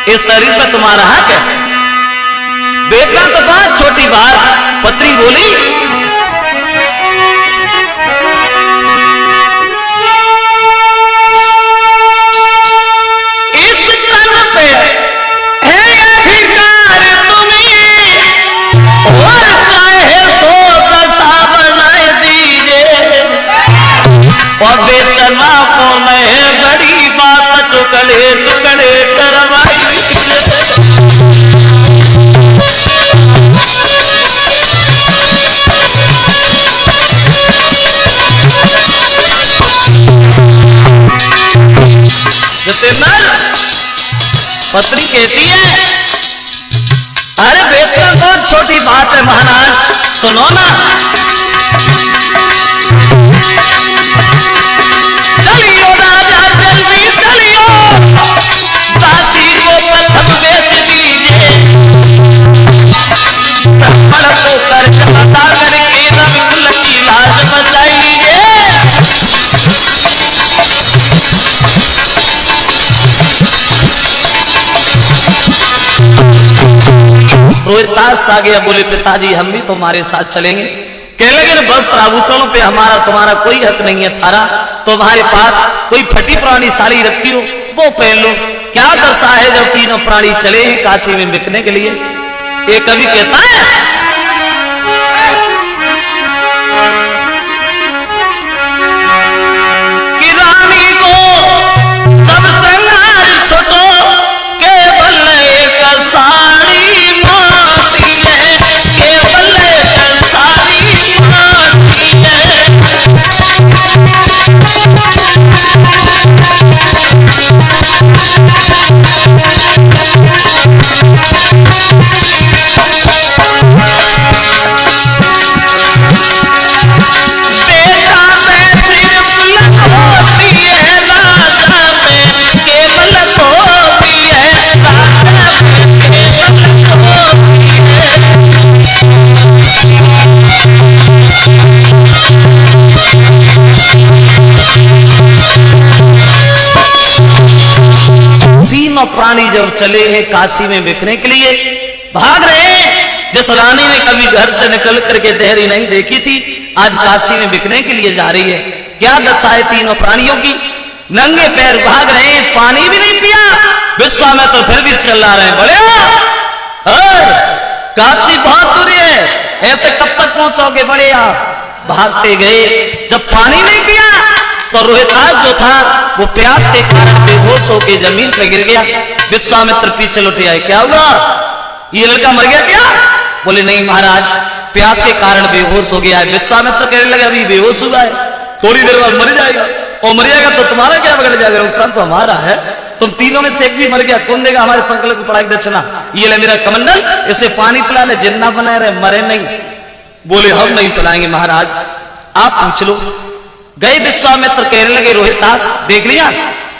इस शरीर पर तुम्हारा हक है। बेटा तो बात छोटी बात। पत्नी बोली और बेचना को मैं बड़ी बात टुकड़े टुकड़े करवाई। पत्नी कहती है अरे बेचना बहुत छोटी बात है महाराज, सुनो ना। चलियो राजा जल्दी चलियो, दासी को प्रथम बेच दीजिए, ब्राह्मण को कर्ज अदा करके रविकुल की लाज बचाइए। रोहितास आ गया, बोले पिताजी हम भी तुम्हारे साथ चलेंगे। कहने लगे वस्त्र आभूषणों पे हमारा तुम्हारा कोई हक नहीं है, थारा तुम्हारे पास कोई फटी पुरानी साड़ी रखी हो वो पहन लो। क्या दशा है जब तीनों प्राणी चले हैं काशी में बिकने के लिए। एक कवि कहता है कि रानी को सब श्रृंगार छोटो केवल एक साड़ी माती है, केवल एक साड़ी माती है। प्राणी जब चले हैं काशी में बिकने के लिए, भाग रहे हैं। जिस रानी ने कभी घर से निकल करके देहरी नहीं देखी थी, आज काशी में बिकने के लिए जा रही है। क्या दशा है तीनों प्राणियों की। नंगे पैर भाग रहे हैं, पानी भी नहीं पिया। विश्वामित्र तो फिर भी चिल्ला रहे हैं, बड़े काशी बहुत दूर है, ऐसे कब तक पहुंचोगे बड़े। आप भागते गए, जब पानी नहीं पिया तो रोहितास जो था वो प्यास के कारण बेहोश होकर जमीन पर गिर गया। विश्वामित्र पीछे लौटे आए, क्या हुआ, ये लड़का मर गया क्या। बोले नहीं महाराज, प्यास के कारण बेहोश हो गया है। विश्वामित्र कहने लगे अभी बेहोश हुआ है, थोड़ी देर बाद मर जाएगा, और मर जाएगा तो तुम्हारा क्या बिगड़ जाएगा, नुकसान तो हमारा है। तुम तीनों में से एक भी मर गया, कौन देगा हमारे संकल्प को पढ़ाई दक्षिणा। ये ले मेरा कमंडल, इसे पानी पिला ले, जिन्ना बनाए रहे, मरे नहीं। बोले हम नहीं पिलाएंगे महाराज, आप पूछ लो। गए विश्वामित्र, कहने लगे रोहितास देख लिया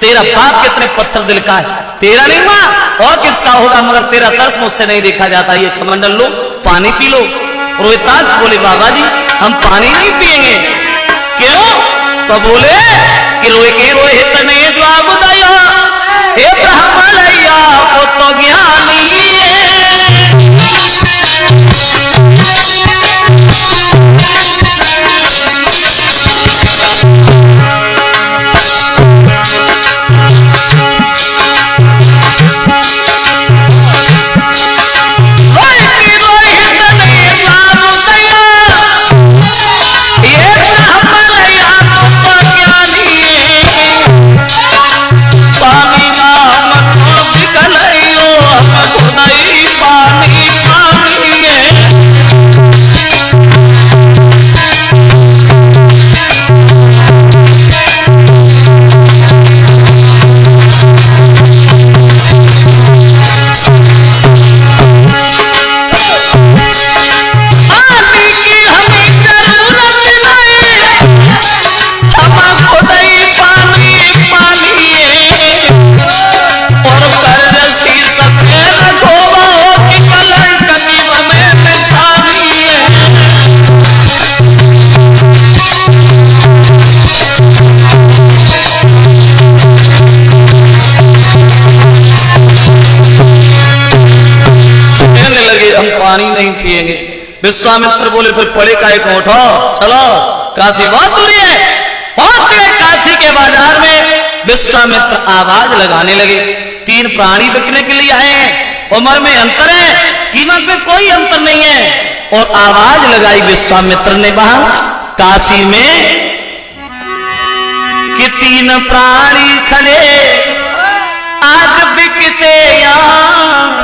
तेरा बाप कितने पत्थर दिल का है, तेरा नहीं हुआ और किसका होगा, मगर तेरा तरस मुझसे नहीं देखा जाता। ये कमंडल लो, पानी पी लो। रोहितास बोले बाबा जी हम पानी नहीं पिएंगे। क्यों, तो बोले कि रोहित ने जवाब दिया, हे ब्रह्मलैया वो तो ज्ञानी विश्वामित्र बोले फिर पड़े का एक उठो, चलो काशी बहुत दूरी है। पहुंच गए काशी के बाजार में, विश्वामित्र आवाज लगाने लगे, तीन प्राणी बिकने के लिए आए हैं, उम्र में अंतर है, कीमत में कोई अंतर नहीं है। और आवाज लगाई विश्वामित्र ने वहां काशी में कि तीन प्राणी खड़े आज बिकते यहां,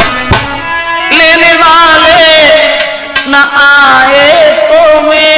लेने वाले न आए तो मैं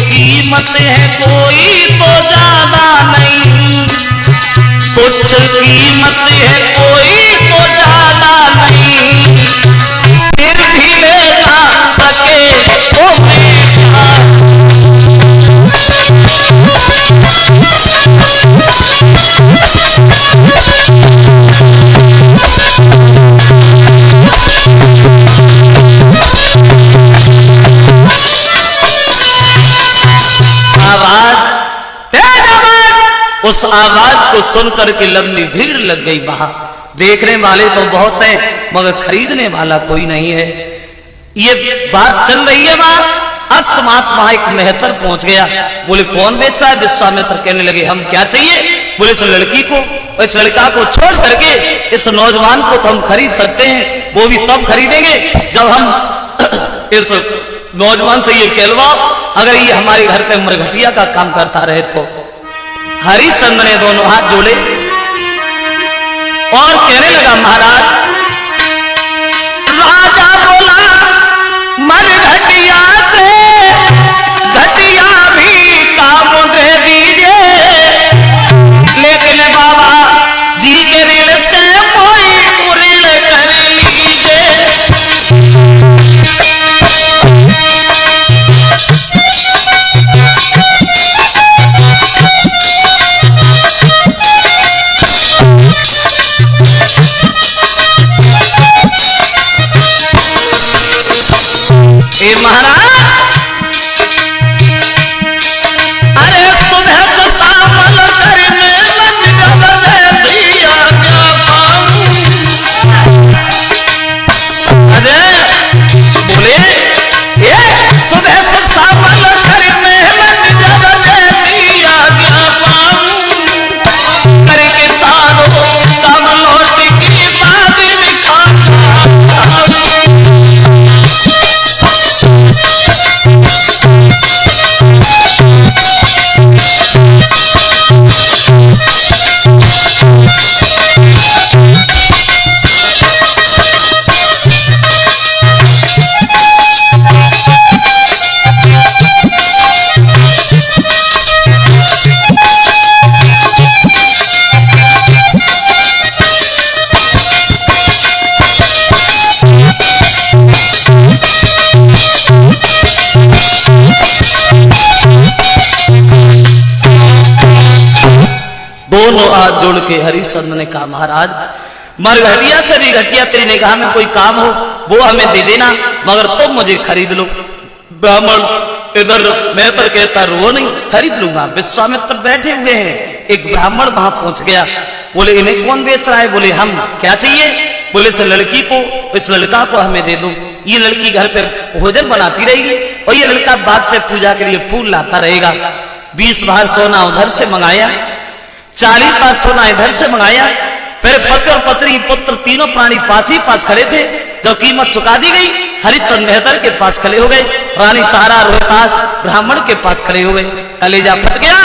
कीमत है कोई तो ज्यादा नहीं, कुछ कीमत है कोई तो ज्यादा नहीं, फिर भी ले जा सके तो उस आवाज को सुनकर के लंबी भीड़ लग गई। वहां देखने वाले तो बहुत हैं मगर खरीदने वाला कोई नहीं है। ये बात चल रही है वहां अकस्मात वहां एक मेहतर पहुंच गया। बोले कौन बेचा है? विश्वामित्र कहने लगे हम क्या चाहिए? बोले इस लड़की को, इस लड़का को छोड़ करके इस नौजवान को तो हम खरीद सकते हैं, वो भी तब खरीदेंगे जब हम इस नौजवान से ये कहलवाओ अगर ये हमारे घर पे मरघटिया का काम करता रहे तो। हरिश्चंद्र ने दोनों हाथ जोड़े और कहने लगा महाराज, राजा बोला मरघटिया से घटिया भी काम दे दीजिए, लेकिन बाबा जी के ऋण से कोई ऋण कर लीजिए। महाराज अरे सुबह से शामल करने लग गल जैसी आज्ञा पाऊं। अरे बोले ये सुबह से शामल करने लग गल जैसी आज्ञा पाऊं, करके सारों कम लौट की बात दिखा। दोनों हाथ जोड़ के हरिश्चंद्र ने कहा महाराज मरघटिया से भी घटिया तेरी निगाह में कोई काम हो वो हमें दे देना, मगर तुम मुझे खरीद लो। ब्राह्मण इधर मेहतर कहता रो नहीं, खरीद लूंगा। विश्वामित्र बैठे हुए हैं, एक ब्राह्मण वहां पहुंच गया। बोले इन्हें कौन बेच रहा है? बोले हम। क्या चाहिए? बोले इस लड़की को, इस लड़का को हमें दे दो। ये लड़की घर पर भोजन बनाती रहेगी और ये लड़का बाग से पूजा के लिए फूल लाता रहेगा। 20 बार सोना उधर से मंगाया, 40 बार सोना इधर से मंगाया। फिर पति और पत्नी पुत्र तीनों प्राणी पास ही पास खड़े थे। जब कीमत चुका दी गई हरिश्चंद्र मेहतर के पास खड़े हो गए, रानी तारा रोहतास ब्राह्मण के पास खड़े हो गए। कलेजा फट गया।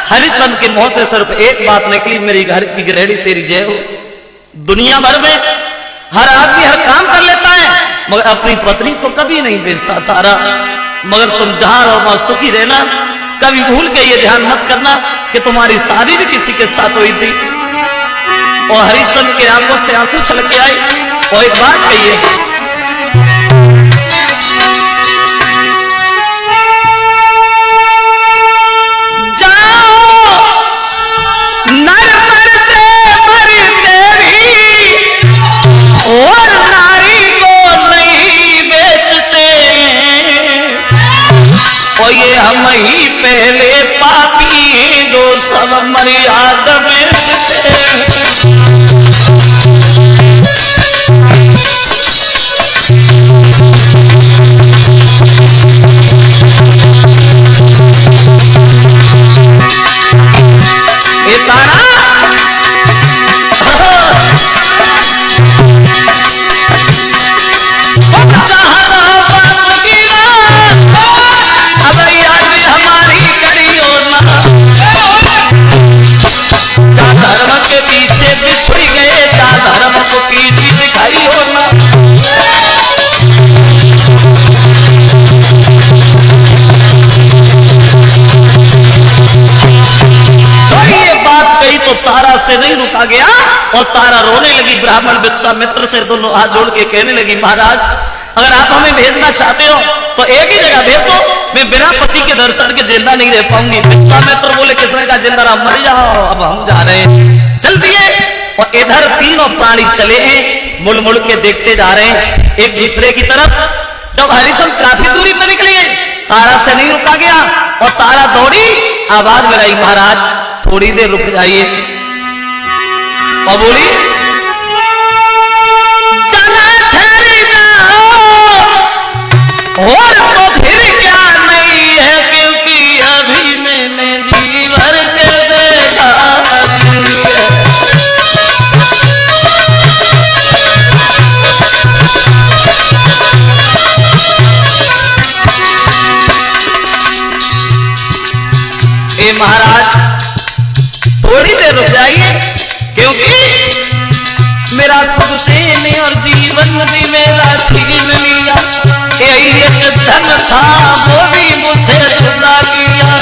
हरिश्चंद्र के मुंह से सिर्फ एक बात निकली, मेरी घर की गृहिणी तेरी जय हो। दुनिया भर में हर आदमी हर काम कर लेता है मगर अपनी पत्नी को कभी नहीं बेचता तारा। मगर तुम जहां रहो वहां सुखी रहना, कभी भूल के ये ध्यान मत करना कि तुम्हारी शादी भी किसी के साथ हुई थी। और हरिश्चंद्र के आंखों से आंसू छलक के आए और एक बात कहिए, जाओ नर मर्दे से नहीं रुका गया और तारा रोने लगी। ब्राह्मण विश्वामित्र से दोनों हाथ जोड़ के कहने लगी, महाराज अगर आप हमें भेजना चाहते हो तो एक ही जगह भेज दो, मैं बिना पति के दर्शन के जिंदा नहीं रह पाऊंगी। विश्वामित्र बोले, किसने कहा जिंदा रहा, मर जाओ, अब हम जा रहे हैं। चल दिए और इधर तीनों प्राणी चले हैं, मुड़ मुड़ के देखते जा रहे हैं एक दूसरे की तरफ। जब हरिश्चंद्र काफी दूरी पर निकले, तारा से नहीं रुका गया और तारा दौड़ी, आवाज लगाई, महाराज थोड़ी देर रुक जाइए। और बोली, चला ठहरी जाओ और तो फिर क्या नहीं है, क्योंकि अभी मैंने जी भर के देखा। ए महाराज थोड़ी देर रुक जाइए, क्योंकि मेरा सुख चैन और जीवन भी मेरा छीन लिया। यही एक धन था वो भी मुझसे जुदा किया।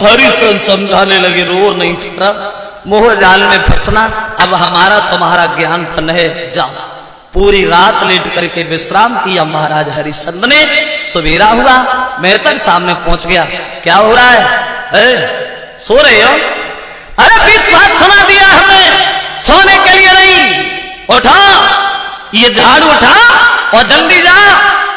हरिश्चंद्र समझाने लगे, रो नहीं ठहरा, मोह जाल में फंसना अब हमारा तुम्हारा ज्ञान फन है, जाओ। पूरी रात लेट करके विश्राम किया महाराज हरिश्चंद्र ने। सवेरा हुआ, मेहतर सामने पहुंच गया, क्या हो रहा है? सो रहे हो? अरे 20 बात सुना दिया हमने, सोने के लिए नहीं, उठा ये झाड़ू उठा और जल्दी जा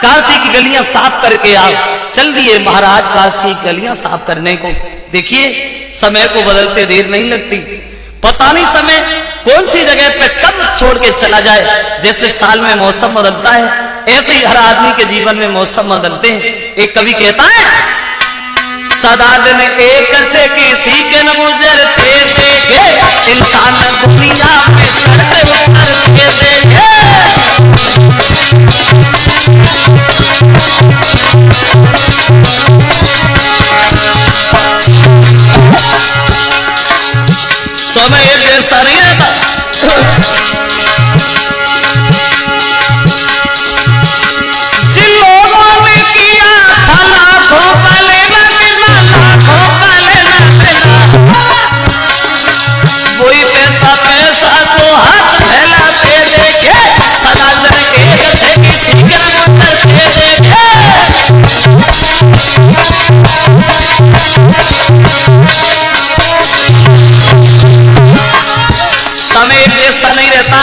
काशी की गलियां साफ करके आओ। चल दिए महाराज काशी की गलियां साफ करने को। देखिए समय को बदलते देर नहीं लगती, पता नहीं समय कौन सी जगह पे कब छोड़ के चला जाए। जैसे साल में मौसम बदलता है, ऐसे ही हर आदमी के जीवन में मौसम बदलते हैं। एक कवि कहता है, सदा दिन एक से किसी के न गुजरते देखे, इंसान दुनिया में चढ़ते उतरते देखे। समय जैसा नहीं आता, जिन लोगों ने किया था लाखों का लेना देना, लाखों का लेना देना, वही पैसा पैसा को हाथ फैलाते देखे, सदा दिन एक से किसी के उतरते देखे। समय जैसा नहीं रहता,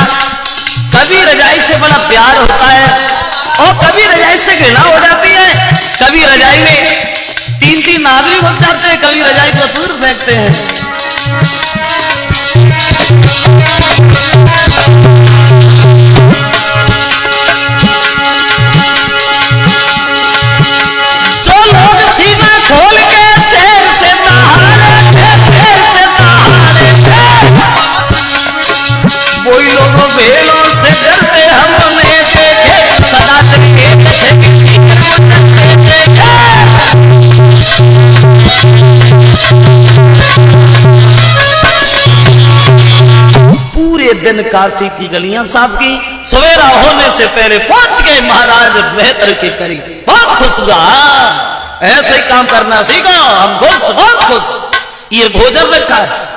कभी रजाई से बड़ा प्यार होता है और कभी रजाई से घृणा हो जाती है। कभी रजाई में 3-3 आदमी घुस जाते हैं, कभी रजाई को दूर फेंकते हैं। जो लोग सीना खोल के शेर से दहाड़े थे, शेर से दहाड़े थे, वही लोग बेलों से डरते हमने देखे, सदा दिन एक से किसी के उतरते देखे। पूरे दिन काशी की गलियां साफ की, सवेरा होने से पहले पहुंच गए महाराज बेहतर के करीब। बहुत खुश हुआ, ऐसे ही काम करना सीखो, हम खुश, बहुत खुश। ये भोजन रखा है,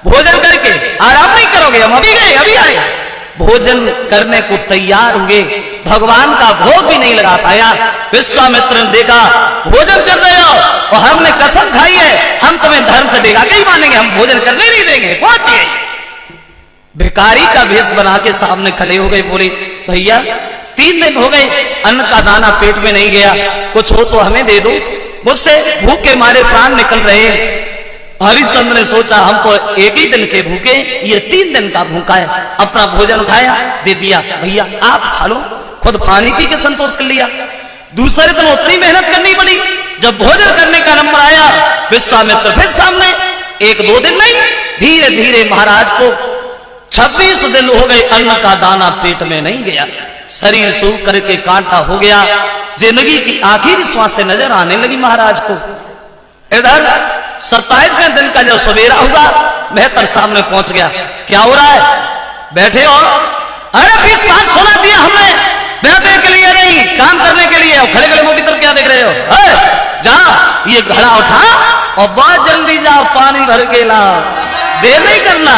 भोजन करके आराम नहीं करोगे, हम अभी गए अभी आए। भोजन करने को तैयार हुए, भगवान का भोग भी नहीं लगा पाया। विश्वामित्र ने देखा भोजन कर रहे हो और हमने कसम खाई है हम तुम्हें धर्म से बेगा के ही मानेंगे, हम भोजन करने नहीं देंगे। पहुंचिए, भिखारी का भेष बना के सामने खड़े हो गए, बोले भैया 3 दिन हो गए अन्न का दाना पेट में नहीं गया, कुछ हो तो हमें दे दो, मुझसे भूख के मारे प्राण निकल रहे हैं। हरिश्चंद्र ने सोचा हम तो एक ही दिन के भूखे, ये 3 दिन का भूखा है। अपना भोजन उठाया, दे दिया, भैया आप खा लो। खुद पानी पी के संतोष कर लिया। दूसरे दिन उतनी मेहनत करनी पड़ी। जब भोजन करने का नंबर आया, विश्वामित्र फिर सामने। 1-2 दिन नहीं, धीरे धीरे महाराज को 26 दिन हो गए, अन्न का दाना पेट में नहीं गया। शरीर सूख करके कांटा हो गया। जिंदगी की आखिरी श्वास से नजर आने लगी महाराज को। इधर 27वें दिन का जब सवेरा हुआ, मेहतर सामने पहुंच गया। क्या हो रहा है? बैठे हो? अरे 20 बात सुना दिया हमने, बैठने के लिए नहीं, काम करने के लिए। और खड़े खड़े मुंह की तरफ क्या देख रहे हो? जा ये घड़ा उठा और बहुत जल्दी जा पानी भर के ला, देर नहीं करना।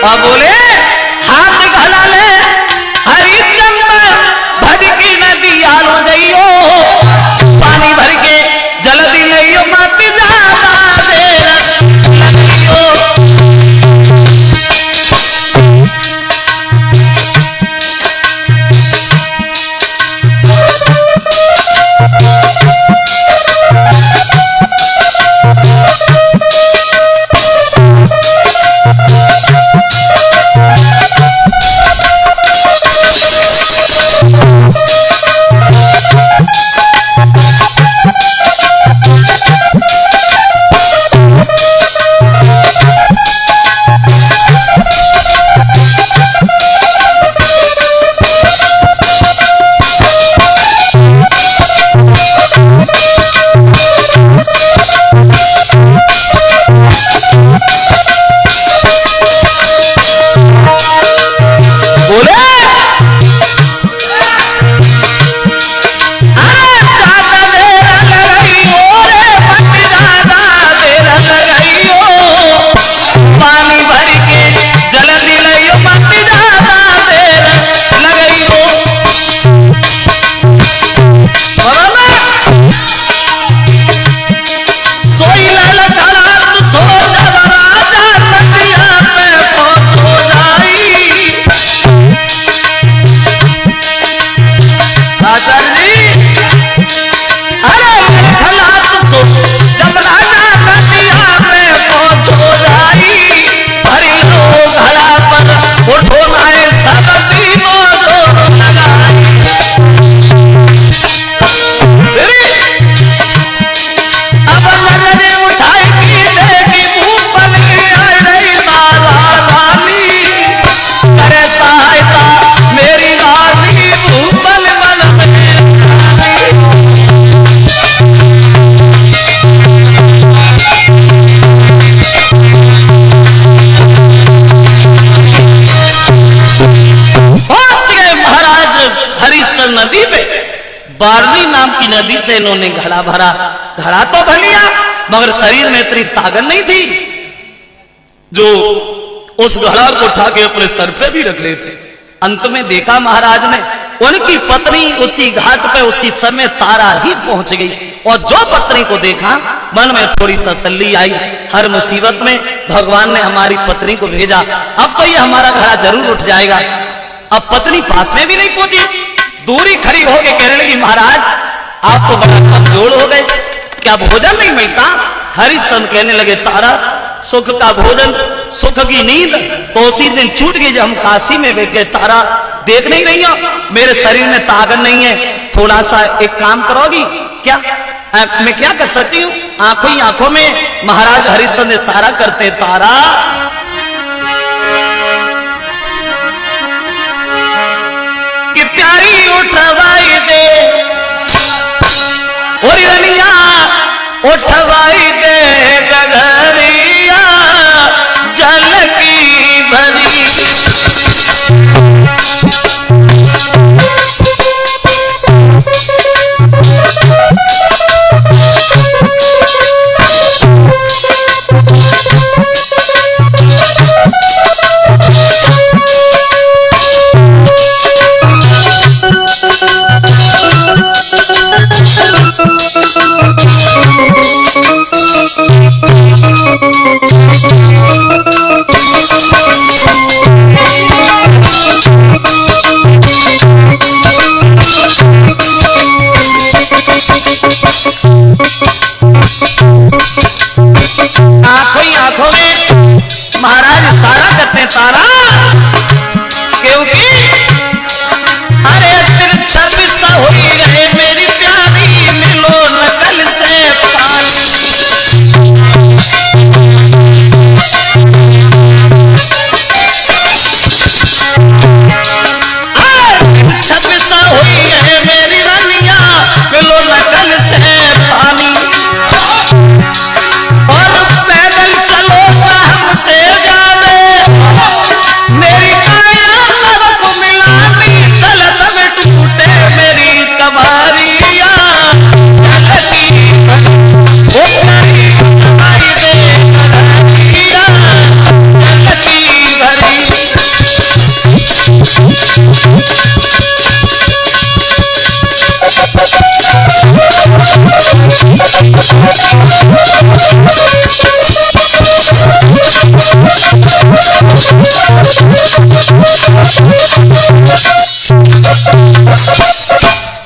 और बोले हाथ घड़ा ले, हरिश्चंद्र भज की नदी आलो जइयो, पानी भर के जल्दी नहीं मत ज्यादा देर लगियो। नदी पे, बारली नाम की नदी से इन्होंने घड़ा भरा। घड़ा तो भर लिया, मगर शरीर में इतनी ताकत नहीं थी जो उस घड़ा को उठा के अपने सर पे भी रख लेते। अंत में देखा महाराज ने, उनकी पत्नी उसी घाट पे उसी समय तारा ही पहुंच गई। और जो पत्नी को देखा, मन में थोड़ी तसल्ली आई। हर मुसीबत में भगवान ने हमारी पत्नी को भेजा, अब तो ये हमारा घड़ा जरूर उठ जाएगा। अब पत्नी पास में भी नहीं पहुंची, दूरी खड़ी हो गई। कहने लगी महाराज आप तो बड़ा कमजोर हो गए, क्या भोजन नहीं मिलता? हरिश्चंद्र कहने लगे तारा, सुख का भोजन, सुख की नींद तो उसी दिन छूट गई जब हम काशी में गए। तारा देख नहीं रही हो, मेरे शरीर में ताकत नहीं है, थोड़ा सा एक काम करोगी क्या? मैं क्या कर सकती हूँ? आंखों ही आंखों में महाराज हरिश्चंद्र ने सारा करते, तारा कि प्यारी उठवाई दे, और रनिया उठवाई दे गगरिया जल की भरी।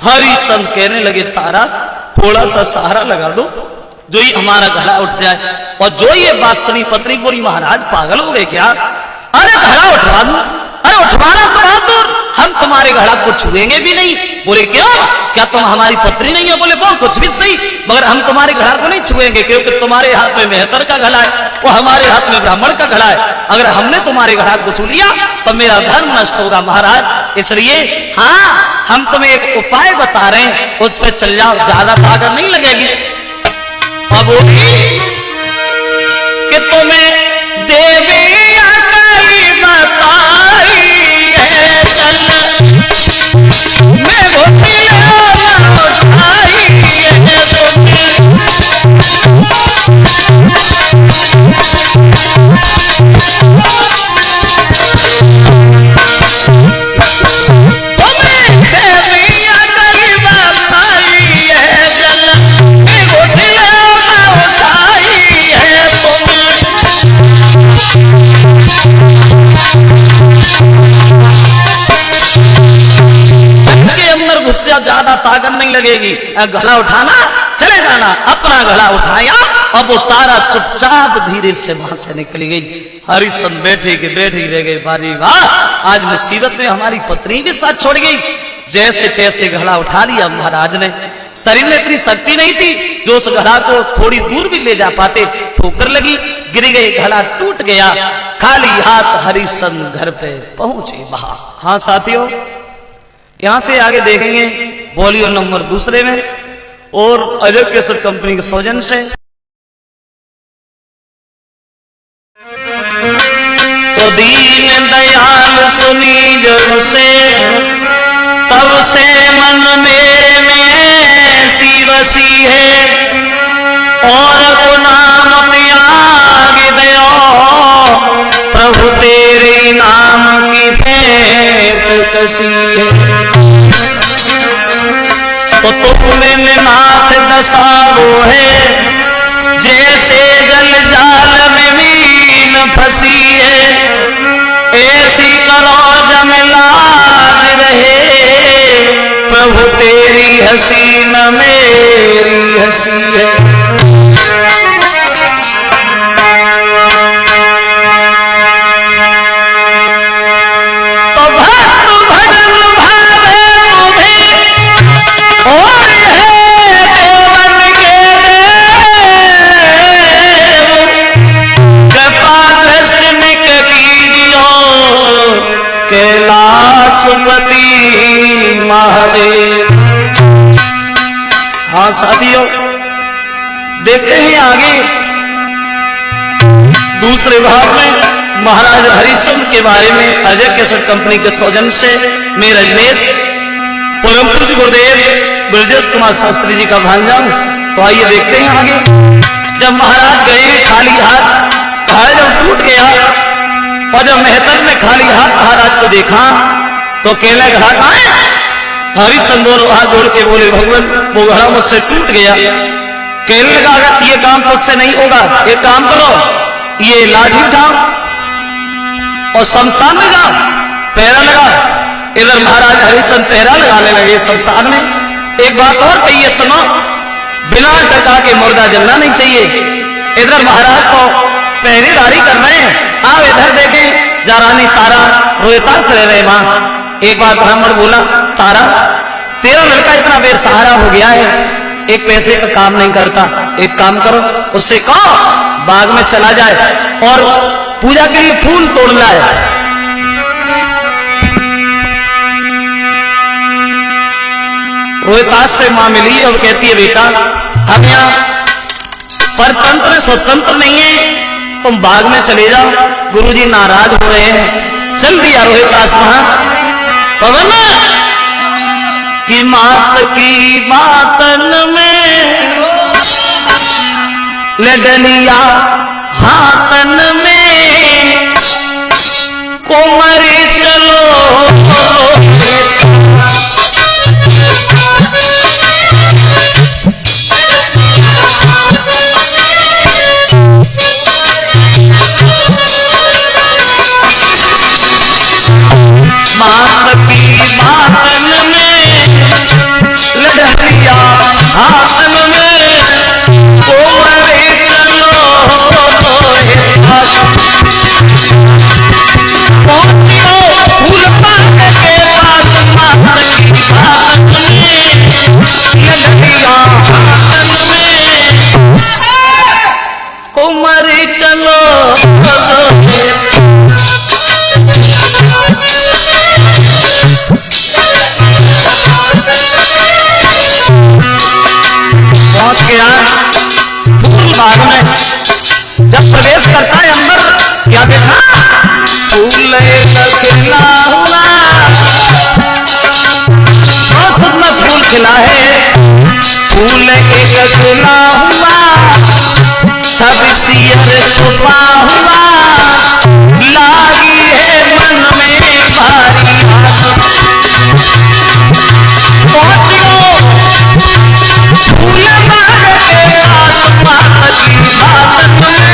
हरिश्चंद्र कहने लगे तारा थोड़ा सा सहारा लगा दो, जो ही हमारा घड़ा उठ जाए। और जो ये बात सुनी पत्नी बोली महाराज पागल हो गए क्या? अरे घड़ा उठवा दो, अरे उठवाना तो बहादुर, हम तुम्हारे घड़ा को छुएंगे भी नहीं। बोले क्यों, क्या तुम हमारी पत्नी नहीं हो? बोले बोल कुछ भी सही, मगर हम तुम्हारे घड़ा को नहीं छुएंगे, क्योंकि तुम्हारे हाथ में मेहतर का घड़ा है, वो हमारे हाथ में ब्राह्मण का घड़ा है। अगर हमने तुम्हारे घड़ा को छू लिया तो मेरा धर्म नष्ट होगा महाराज। इसलिए हाँ, हम तुम्हें एक उपाय बता रहे हैं, उस पर चल जाओ, ज्यादा ताकत नहीं लगेगी। अब बोली कि तुम्हें देवी अकली बताई है, चल मैं घोटिया उठाई है ज्यादा ताकत नहीं लगेगी। घड़ा उठाना, चले जाना, अपना घड़ा उठाया। अब वो तारा चुपचाप धीरे से वहां से निकली गई। हरिश्चंद्र बैठे के बैठे रह गए, बाजी वाह, आज मुसीबत में हमारी पत्नी भी साथ छोड़ गई। जैसे तैसे घड़ा उठा लिया महाराज ने। शरीर में इतनी शक्ति नहीं थी जो उस घड़ा को थोड़ी दूर भी ले जा पाते। ठोकर लगी, गिर गए, घड़ा टूट गया। खाली हाथ हरिश्चंद्र घर पे पहुंचे वहां। हाँ साथियों, यहां से आगे देखेंगे वॉल्यूम नंबर 2 में और अजय केसर कंपनी के सौजन से। तो दीन दयाल सुनी जब से, तब से मन मेरे में सी बसी है, और को नाम त्याग दयो, प्रभु तेरे नाम की भेंट कसी है। तो तुमने नाथ दशा वो है, जैसे जल जाल में मीन फंसी है, ऐसी करो जम लाज रहे, प्रभु तेरी हंसी न मेरी हंसी है। कैलाशपति महादेव। हाँ साथियों, देखते हैं आगे दूसरे भाग में महाराज हरिश्चंद्र के बारे में। अजय केसर कंपनी के सौजन से मैं रजनेश, परम पूज्य गुरुदेव ब्रजेश कुमार शास्त्री जी का भांजा। तो आइए देखते हैं आगे। जब महाराज गए खाली हाथ, घड़ा जब टूट गया और जब मेहतर में खाली हाथ महाराज को देखा तो कहने घड़ा कहां है? हरिश्चंद्र हाथ जोड़ के बोले भगवान वो घड़ा मुझसे टूट गया। कहने लगा अगर ये काम मुझसे नहीं होगा, एक काम करो, ये लाठी उठाओ और शमशान में जाओ, पहरा लगा। इधर महाराज हरिश्चंद्र पहरा लगाने लगे शमशान में। एक बात और कहिए सुनो, बिना डका के मुर्दा जलना नहीं चाहिए। इधर महाराज को पहरेदारी कर रहे हैं। आप इधर देखें, जारानी तारा रोहितास रह रहे वहां। एक बार ब्राह्मण बोला, तारा तेरा लड़का इतना बेसहारा हो गया है, एक पैसे का काम नहीं करता, एक काम करो, उससे कहो बाग में चला जाए और पूजा के लिए फूल तोड़ लाए। रोहितास से मां मिली और कहती है बेटा हम यहाँ परतंत्र स्वतंत्र नहीं है, तुम बाग में चले जाओ, गुरुजी नाराज हो रहे हैं। चल दिया रोहितास वहां। पवन की मात की बातन में लडलिया हाथन में कुमारी चलो कुमारी चलो पहुंच गया फूल बाग में। जब प्रवेश करता है अंदर, क्या देखा? फूल खिला हुआ, बहुत सुंदर फूल खिला है। फूल एक खिला हुआ, सब सियर छुपा हुआ, लागी है मन में भारी आस। पहुंचो फूल बाग के आसमान की बात में,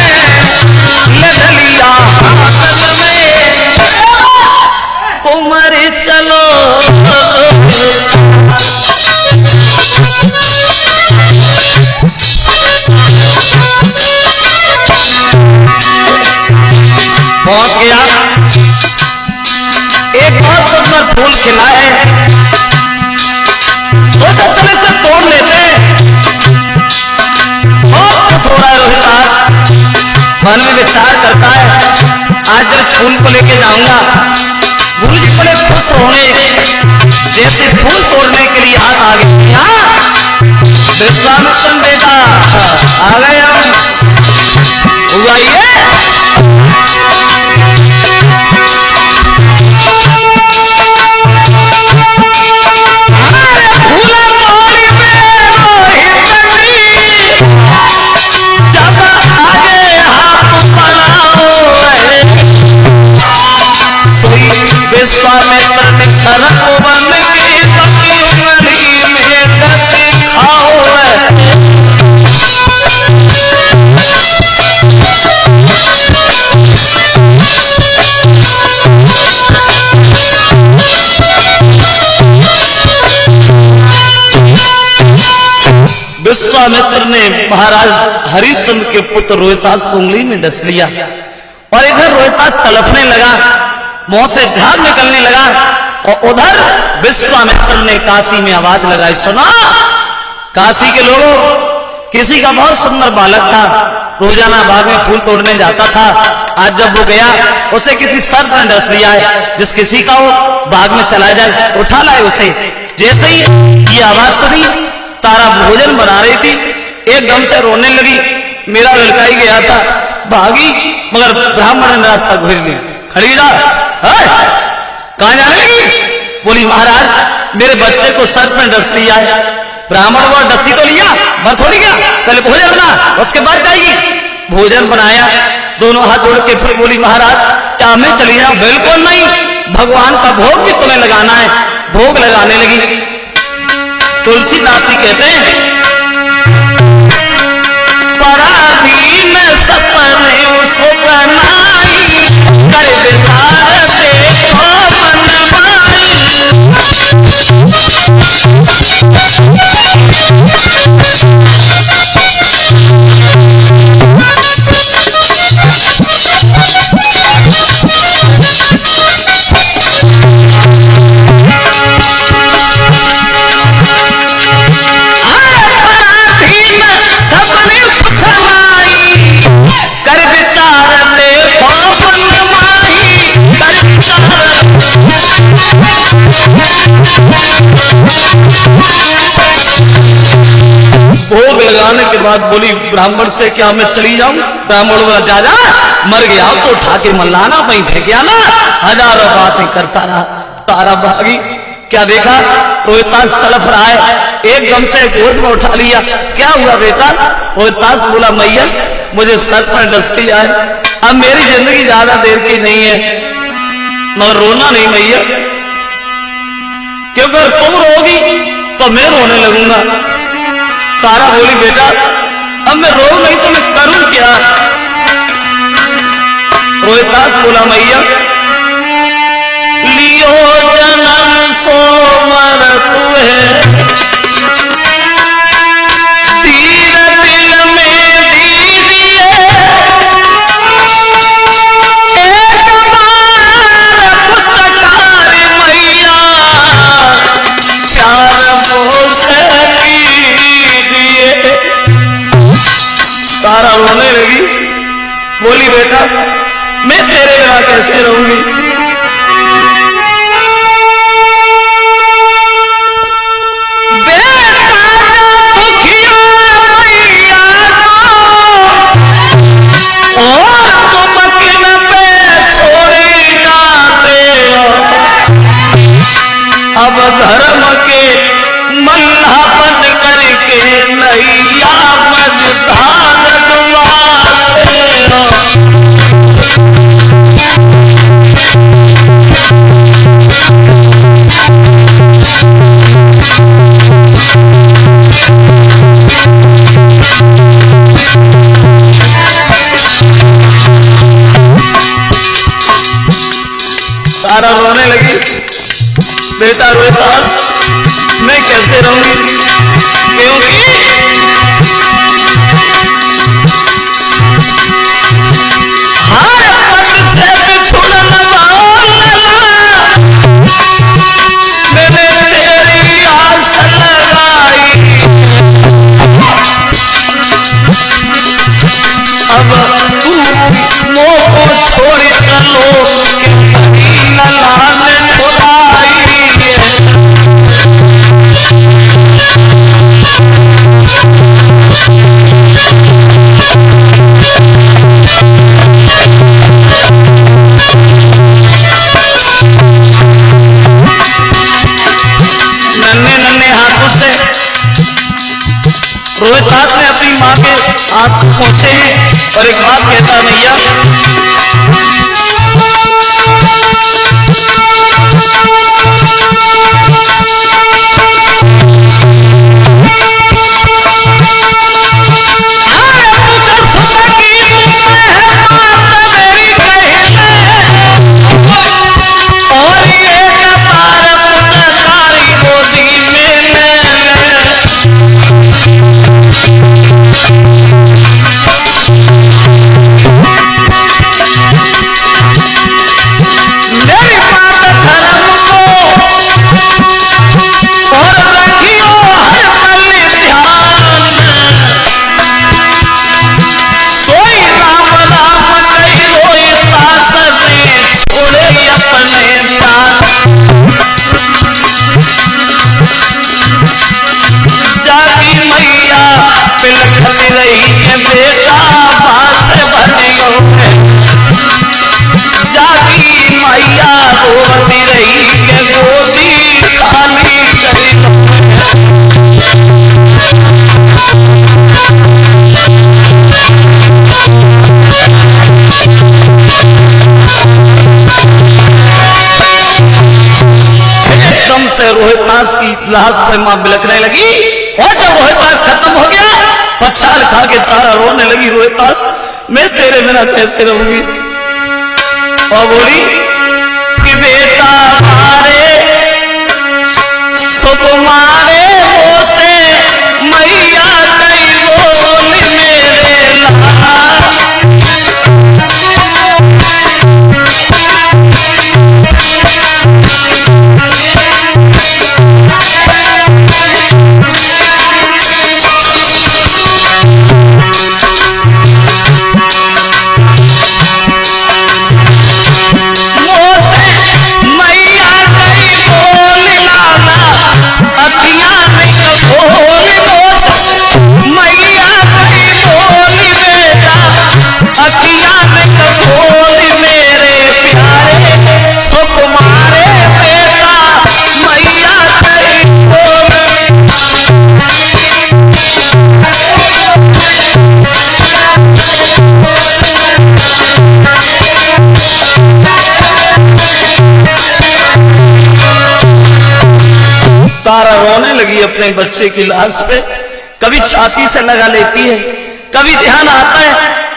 लडलिया हाथ में कुमारी चलो। पहुंच गया, एक बहुत सुंदर फूल खिला है। सोचा चले से तोड़ लेते। बहुत खुश हो रहा है रोहितास, मन में विचार करता है आज इस फूल को लेके जाऊंगा। गुरु जी बड़े खुश होंगे, जैसे फूल तोड़ने के लिए हाथ आ गए। विश्वामित्र बेटा आ गए, हम हुआ ये विश्वामित्र ने सरक बन के पकी उंगली में डस खाओ। विश्वामित्र ने महाराज हरिश्चंद्र के पुत्र रोहितास को उंगली में डस लिया और इधर रोहितास तड़पने लगा, मुंह से झाग निकलने लगा। और उधर विश्वामित्र ने काशी में आवाज लगाई, सुना काशी के लोगों, किसी का बहुत सुंदर बालक था, रोजाना बाग में फूल तोड़ने जाता था। आज जब वो गया, उसे किसी सर्प ने डस लिया है। जिस किसी का वो बाग में चला जाए, उठा लाए उसे। जैसे ही ये आवाज सुनी, तारा भोजन बना रही थी, एकदम से रोने लगी। मेरा लड़का ही गया था, भागी, मगर ब्राह्मण ने रास्ता घेर लिया। खड़ी रहा, कहां जाने लगी? बोली महाराज मेरे बच्चे को सर्प ने डस लिया है। ब्राह्मण वो डसी तो लिया, मर थोड़ी गया, पहले भोजन बना, उसके बाद जाएगी। भोजन बनाया, दोनों हाथ जोड़ के फिर बोली महाराज क्या मैं चली जाऊं? बिल्कुल नहीं, भगवान का भोग भी तुम्हें लगाना है। भोग लगाने लगी। तुलसीदास जी कहते हैं, पराधीन सपने सुपनाई, कर विचार देखो मनमाई। भोग लगाने के बाद बोली ब्राह्मण से क्या मैं चली जाऊं? ब्राह्मण बोला जा जा, मर गया तो उठा के मल्लाना वहीं फेंक आना। हजारों बातें करता रहा, तारा भागी। क्या देखा? रोहितास तड़प रहा है, एकदम से गोद में उठा लिया। क्या हुआ बेटा? रोहितास बोला मैया मुझे सर्प ने डस लिया है, अब मेरी जिंदगी ज्यादा देर की नहीं है, मगर रोना नहीं मैया, क्योंकि अगर तुम रोगी तो मैं रोने लगूंगा। तारा बोली बेटा अब मैं रो नहीं तो मैं करूं क्या? रोहितास बोला मैया लियो जन्म सो मरत है, तीर दिल में दीजिए एक बार पुचकार मैया, बोली बेटा मैं तेरे बिना कैसे रहूंगी। अब धर्म के मल्हा बन करके नैया मझधार डुबाते तारा रोने लगी। बेटा रोहिदास मैं कैसे रहूंगी, क्योंकि हर पद से बिछुड़न वाला मैंने तेरी आस लगाई। अब तू मोह को छोड़ चलो न लाने खुदाई। रोहिदास ने अपनी माँ के आंसू पहुंचे हैं और एक बात कहता है मैया रोहिदास की लाश पे मां बिलखने लगी और जब रोहिदास खत्म हो गया पछाड़ खा के तारा रोने लगी। रोहिदास मैं तेरे बिना कैसे रहूंगी। और बोली कि बेटा मारे सुकुमारे वो से मैया कई बोली मेरे लाल। तारा रोने लगी अपने बच्चे की लाश पे, कभी छाती से लगा लेती है, कभी ध्यान आता है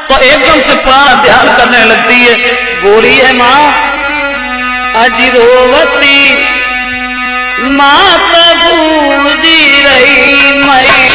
तो एकदम से प्राण ध्यान करने लगती है। बोली है माँ अजिरोवती मात बूझी रही मैया।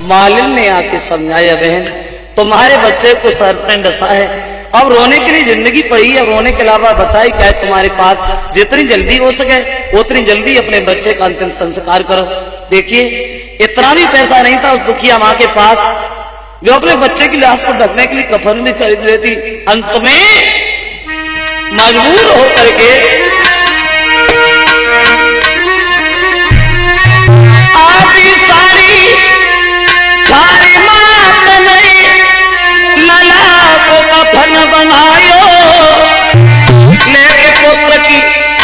मालिन ने आके समझाया, बहन तुम्हारे बच्चे को सरपंच डसा है, अब रोने के लिए जिंदगी पड़ी है, रोने के अलावा बचाई क्या है तुम्हारे पास, जितनी जल्दी हो सके उतनी जल्दी अपने बच्चे का अंतिम संस्कार करो। देखिए इतना भी पैसा नहीं था उस दुखिया माँ के पास जो अपने बच्चे की लाश को ढकने के लिए कफन भी खरीद लेती। अंत में मजबूर होकर के आधी सारी थारी मात ने लला को कफन बनायो, लेके पुत्र की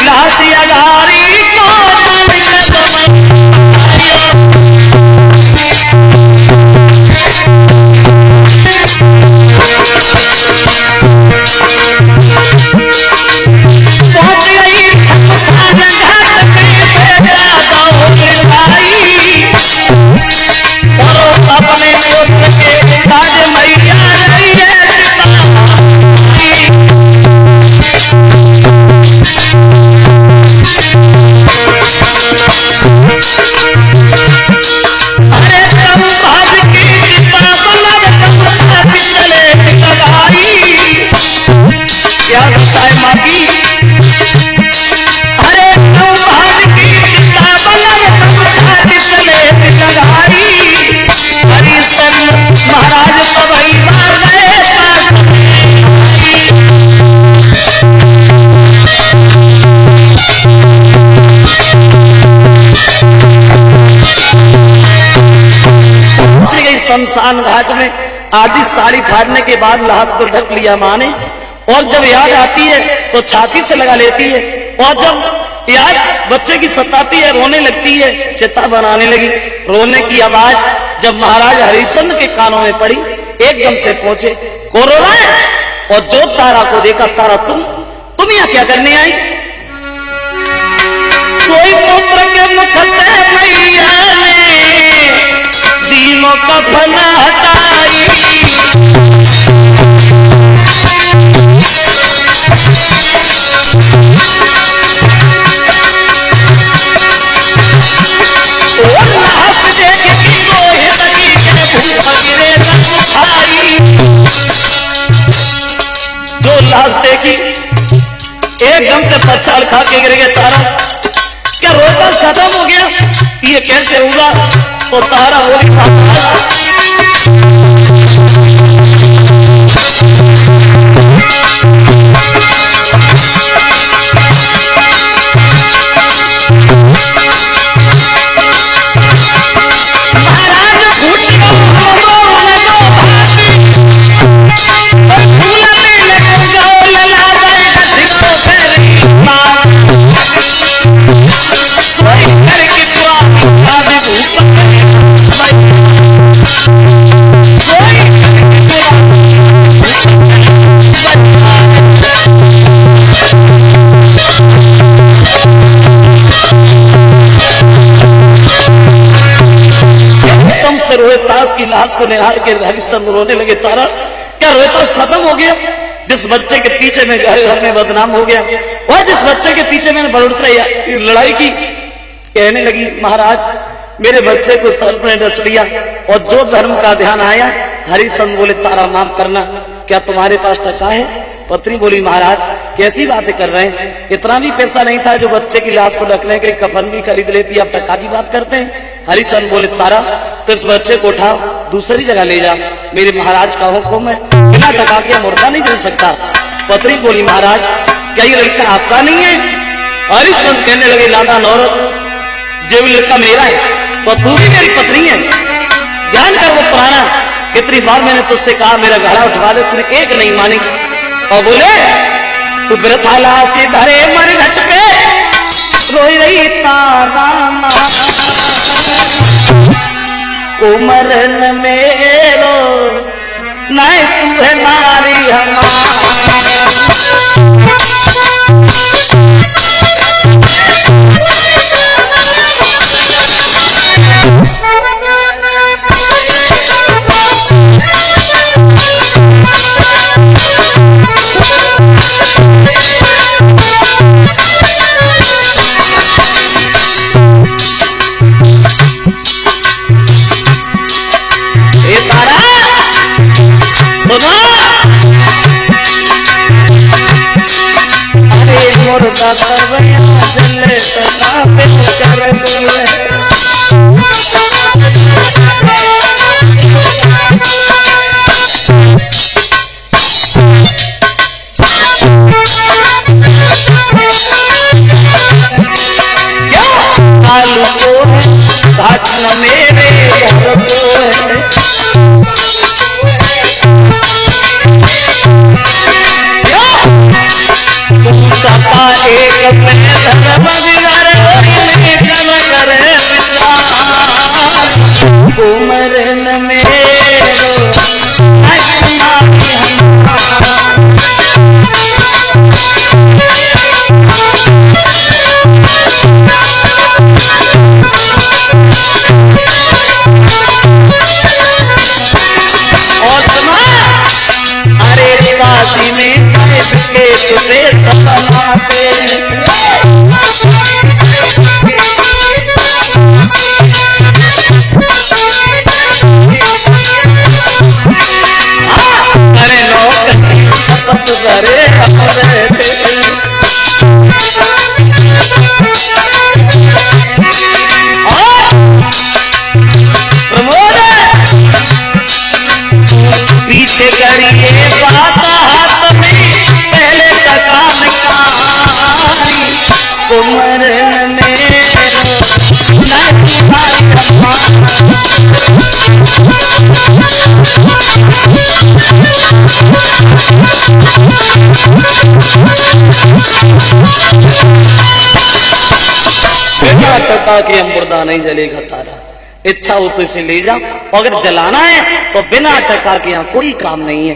लाश अगारी को शमशान घाट में आधी साड़ी फाड़ने के बाद लाश को ढक लिया माँ ने, और जब याद आती है तो छाती से लगा लेती है, और जब याद बच्चे की सताती है रोने लगती है, चिता बनाने लगी। रोने की आवाज जब महाराज हरिश्चंद्र के कानों में पड़ी एकदम से पहुंचे, को रो रहा है? और जो तारा को देखा, तारा तुम यहाँ क्या करने आई? सोई पुत्र के मुख से मैया ने दीनों कफन हटाई, जो लाश देखी एकदम से पछाड़ खा के गिर गया। तारा क्या रोता खत्म हो गया? ये कैसे हुआ? तो तारा बोली रोहितास की लाश को निहार के हरिश्चंद्र रोने लगे। तारा क्या रोहितास खत्म हो गया? जिस बच्चे के पीछे में घर में बदनाम हो गया, और जिस बच्चे के पीछे मैंने बड़ों से लड़ाई की, कहने लगी महाराज मेरे बच्चे को सर्प ने डस लिया, और जो धर्म का ध्यान आया। हरिश्चंद्र बोले तारा माफ करना, क्या तुम्हारे पास टका है? पत्नी बोली महाराज कैसी बातें कर रहे हैं, इतना भी पैसा नहीं था जो बच्चे की लाश को ढकने के लिए कफन भी खरीद लेती, आप टका की बात करते हैं। हरिश्चंद्र बोले तारा तो इस बच्चे को उठाओ दूसरी जगह ले जा, मेरे महाराज का हुक्म है, बिना टका के मुर्दा नहीं चल सकता। पत्नी बोली महाराज क्या ये लड़का आपका नहीं है? हरिश्चंद्र कहने लगे लादा नौरत जो भी लड़का मेरा है तो तू भी मेरी पत्नी है, ध्यान कर वो पुराना, कितनी बार मैंने तुझसे कहा मेरा घड़ा उठवा दे, तूने एक नहीं मानी। और बोले तू वृथाला से धरे मर घट पे रोई रही तारा कुमरन मेरो नहीं तू है नारी सदा पे कर दूं घाट न मेरे घर को है तू सपा एक में धर्म बिगाड़े निकल करे कुमरन मेरो काशी में के सुबे सपना पे अरे लोग शपथ करे हमारे प्रमोद पीछे करिए बात हाथ में पहले तकान कारी कुमरन में बिना टका के अमृता नहीं जलेगा तारा इच्छा हो तो इसे ले जाओ अगर जलाना है तो बिना टका के यहाँ कोई काम नहीं है।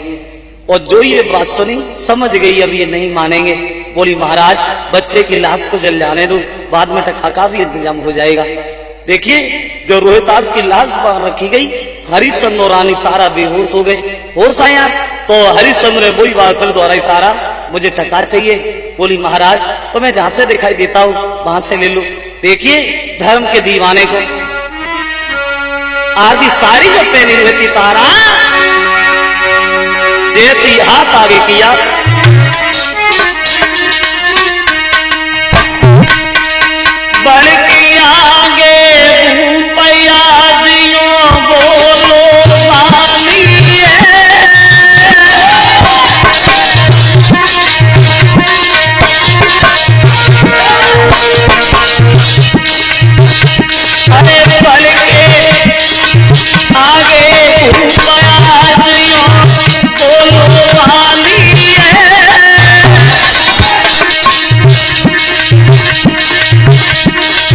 और जो ये बात सुनी समझ गई अब ये नहीं मानेंगे, बोली महाराज बच्चे की लाश को जल जाने दो, बाद में टका का भी इंतजाम हो जाएगा। देखिए जो रोहितास की लाश बाहर रखी गई, हरिश्चंद्र और रानी तारा बेहोश हो गए। होश आया तो हरिश्चंद्र ने वही बात कर दोहराई, तारा मुझे टका चाहिए। बोली महाराज तो मैं जहां से दिखाई देता हूं वहां से ले लो। देखिए धर्म के दीवाने को आदि साड़ी जो पहनी हुई थी तारा, जैसी हाथ आगे किया बढ़ के आगे भूपया दियो बोलो वाली अरे बढ़ के आगे भूपया दियो बोलो वाली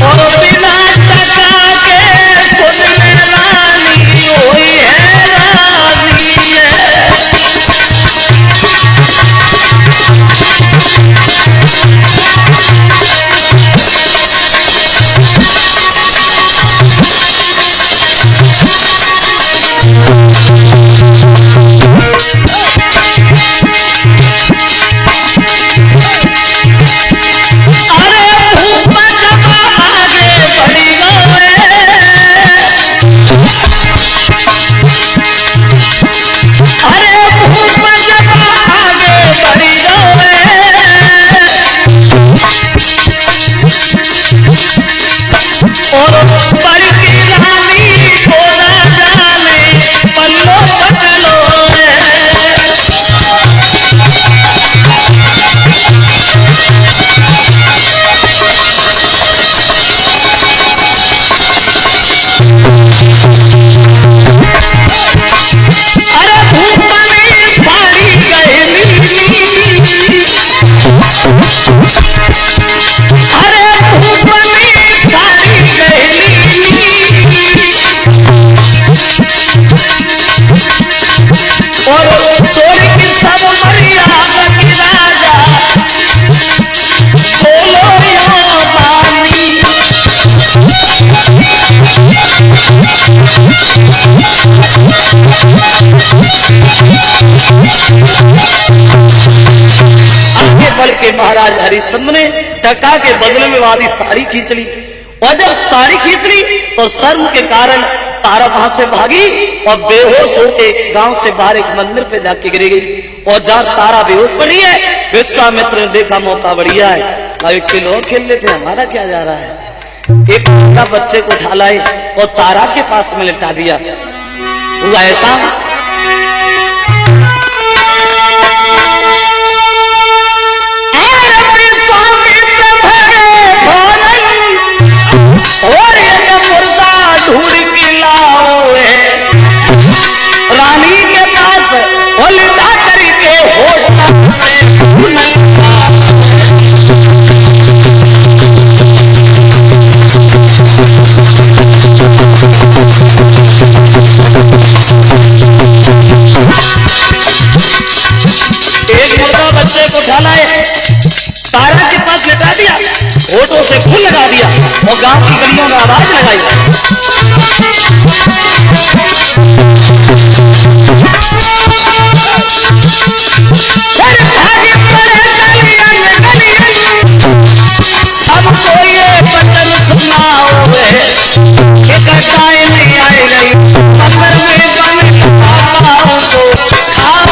और बिना टका के सुनने वाली हुई है राजी महाराज हरिश्चंद्र ने टका के बदले में वादी साड़ी खींच ली। और जब साड़ी खींच ली तो शर्म के कारण तारा वहां से भागी और बेहोश होकर गांव से बाहर एक मंदिर पे जाके गिर गई। और जहां तारा बेहोश पड़ी है विश्वामित्र ने देखा मौका बढ़िया है, अब एक खेल और खेल लेते, हमारा क्या जा रहा है। एक का बच्चे को उठा लाए और तारा के पास में लिटा दिया। हुआ ऐसा और एक मुर्दा ढूंढ के लाओ रानी के पास और लिटा करके होठ से एक मुर्दा बच्चे को उठा लाए, तारा के पास लिटा दिया, होठों से खून लगा दिया और गांव की गलियों में आवाज लगाई। सबको ये बचन सुनाओ कि कटाई नहीं आई गई, कमर में बन आओ तो आओ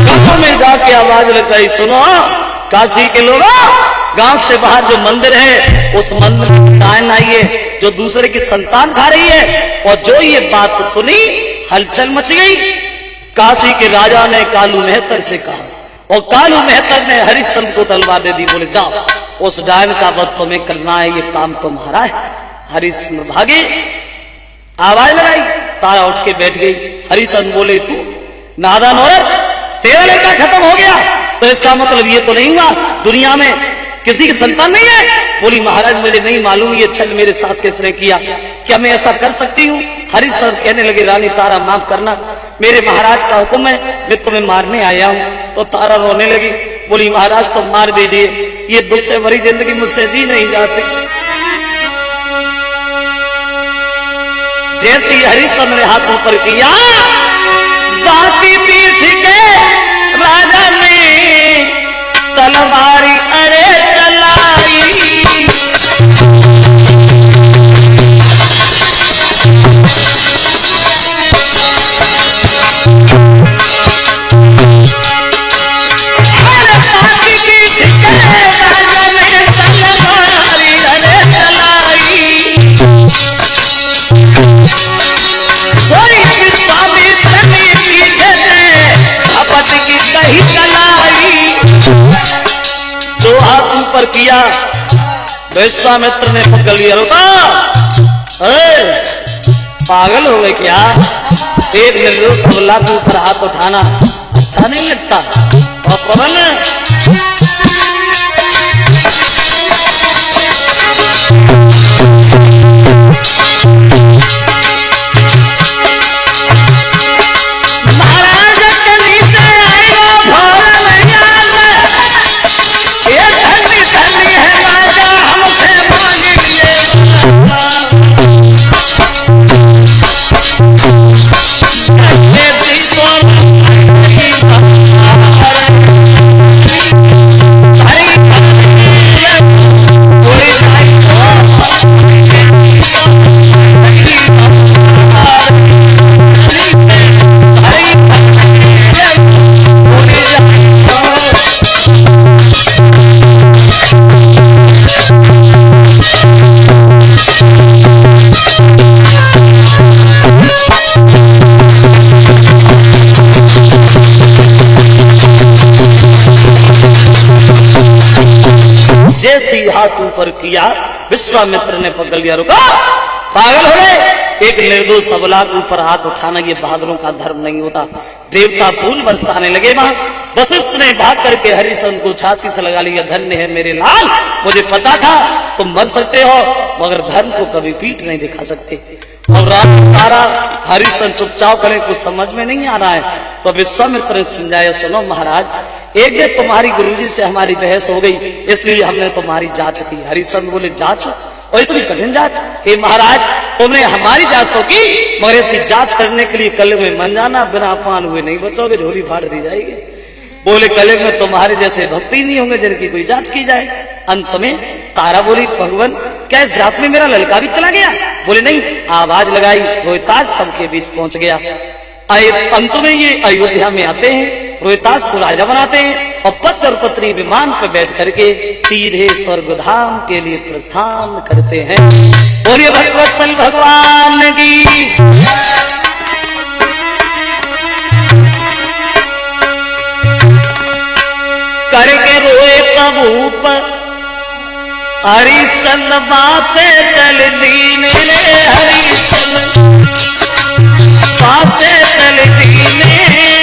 गांव में जाके आवाज लगाई, सुनो काशी के लोगों, गांव से बाहर जो मंदिर है उस मंदिर में डायन आई है जो दूसरे की संतान खा रही है। और जो ये बात सुनी हलचल मच गई। काशी के राजा ने कालू मेहतर से कहा और कालू मेहतर ने हरिश्चंद्र को तलवार दे दी, बोले जाओ उस डायन का वध तुम्हें करना है, ये काम तुम्हारा है। हरिश्चंद्र भागे, आवाज लगाई, तारा उठ के बैठ गई। हरिश्चंद्र बोले तू नादान औरत, तेरा लड़का खत्म हो गया तो इसका मतलब ये तो नहीं हुआ दुनिया में किसी की संतान नहीं है। बोली महाराज मुझे नहीं मालूम ये छल मेरे साथ किसने किया, क्या मैं ऐसा कर सकती हूँ। हरिश्चंद्र कहने लगे रानी तारा माफ करना, मेरे महाराज का हुक्म है, मैं तुम्हें मारने आया हूँ। तो तारा रोने लगी, बोली महाराज तुम मार दीजिए, ये दुख से भरी जिंदगी मुझसे जी नहीं जाती। जैसी हरिश्चंद्र ने हाथ ऊपर किया, दांती पीस के राजा ने तलवारी अरे चलाई। दो हाथ ऊपर किया, विश्वामित्र ने पकड़ लिया, रुका पागल हो गए क्या, एक निर्दोष सबला के ऊपर हाथ उठाना अच्छा नहीं लगता। और पवन जैसी हाथ ऊपर किया, विश्वामित्र ने पकड़ लिया, रुका पागल हो गए, एक निर्दोष सबला के ऊपर हाथ उठाना ये बहादुरों का धर्म नहीं होता। देवता फूल बरसाने लगे। वहां वशिष्ठ ने भाग करके हरिश्चंद्र को छाती से लगा लिया, धन्य है मेरे लाल, मुझे पता था तुम मर सकते हो मगर धर्म को कभी पीठ नहीं दिखा सकते। और रात तारा हरिश्चंद्र चुपचाप खड़े, कुछ समझ में नहीं आ रहा है। तो विश्वामित्र ने समझाया, सुनो महाराज, एक दिन तुम्हारी गुरुजी से हमारी बहस हो गई, इसलिए हमने तुम्हारी जांच की। हरिश्चंद्र बोले जांच, और इतनी कठिन जांच? हे महाराज, तुमने हमारी जांच तो की मगर ऐसी जांच करने के लिए कलयुग में मन जाना, बिना अपमान हुए नहीं बचोगे, झोली फाड़ दी जाएगी। बोले कलयुग में तुम्हारे जैसे भक्ति नहीं होंगे जिनकी कोई जांच की जाए। अंत में तारा बोली, भगवान क्या इस जात में मेरा ललका भी चला गया? बोले नहीं। आवाज लगाई, रोहितास सबके बीच पहुंच गया। अंत में ये अयोध्या में आते हैं, रोहितास को राजा बनाते हैं और पत्र और पत्री विमान पर बैठ करके सीधे स्वर्गधाम के लिए प्रस्थान करते हैं। बोलिए भक्तवत्सल भगवान की। करके रोए प्रभूप हरिशन बासे चल दीने, हरिशन बासे चल दीने,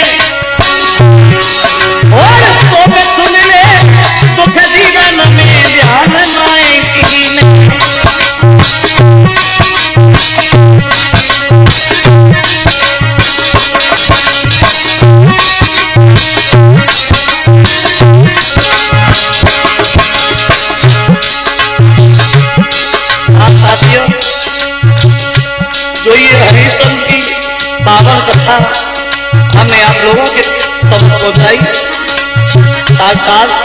और तो मैं सुन ले दुख जीवन में ध्यान नाए कीने। साथियों, जो ये हरिशन की पावन कथा हमने आप लोगों के समझ पहुंचाई, साथ साथ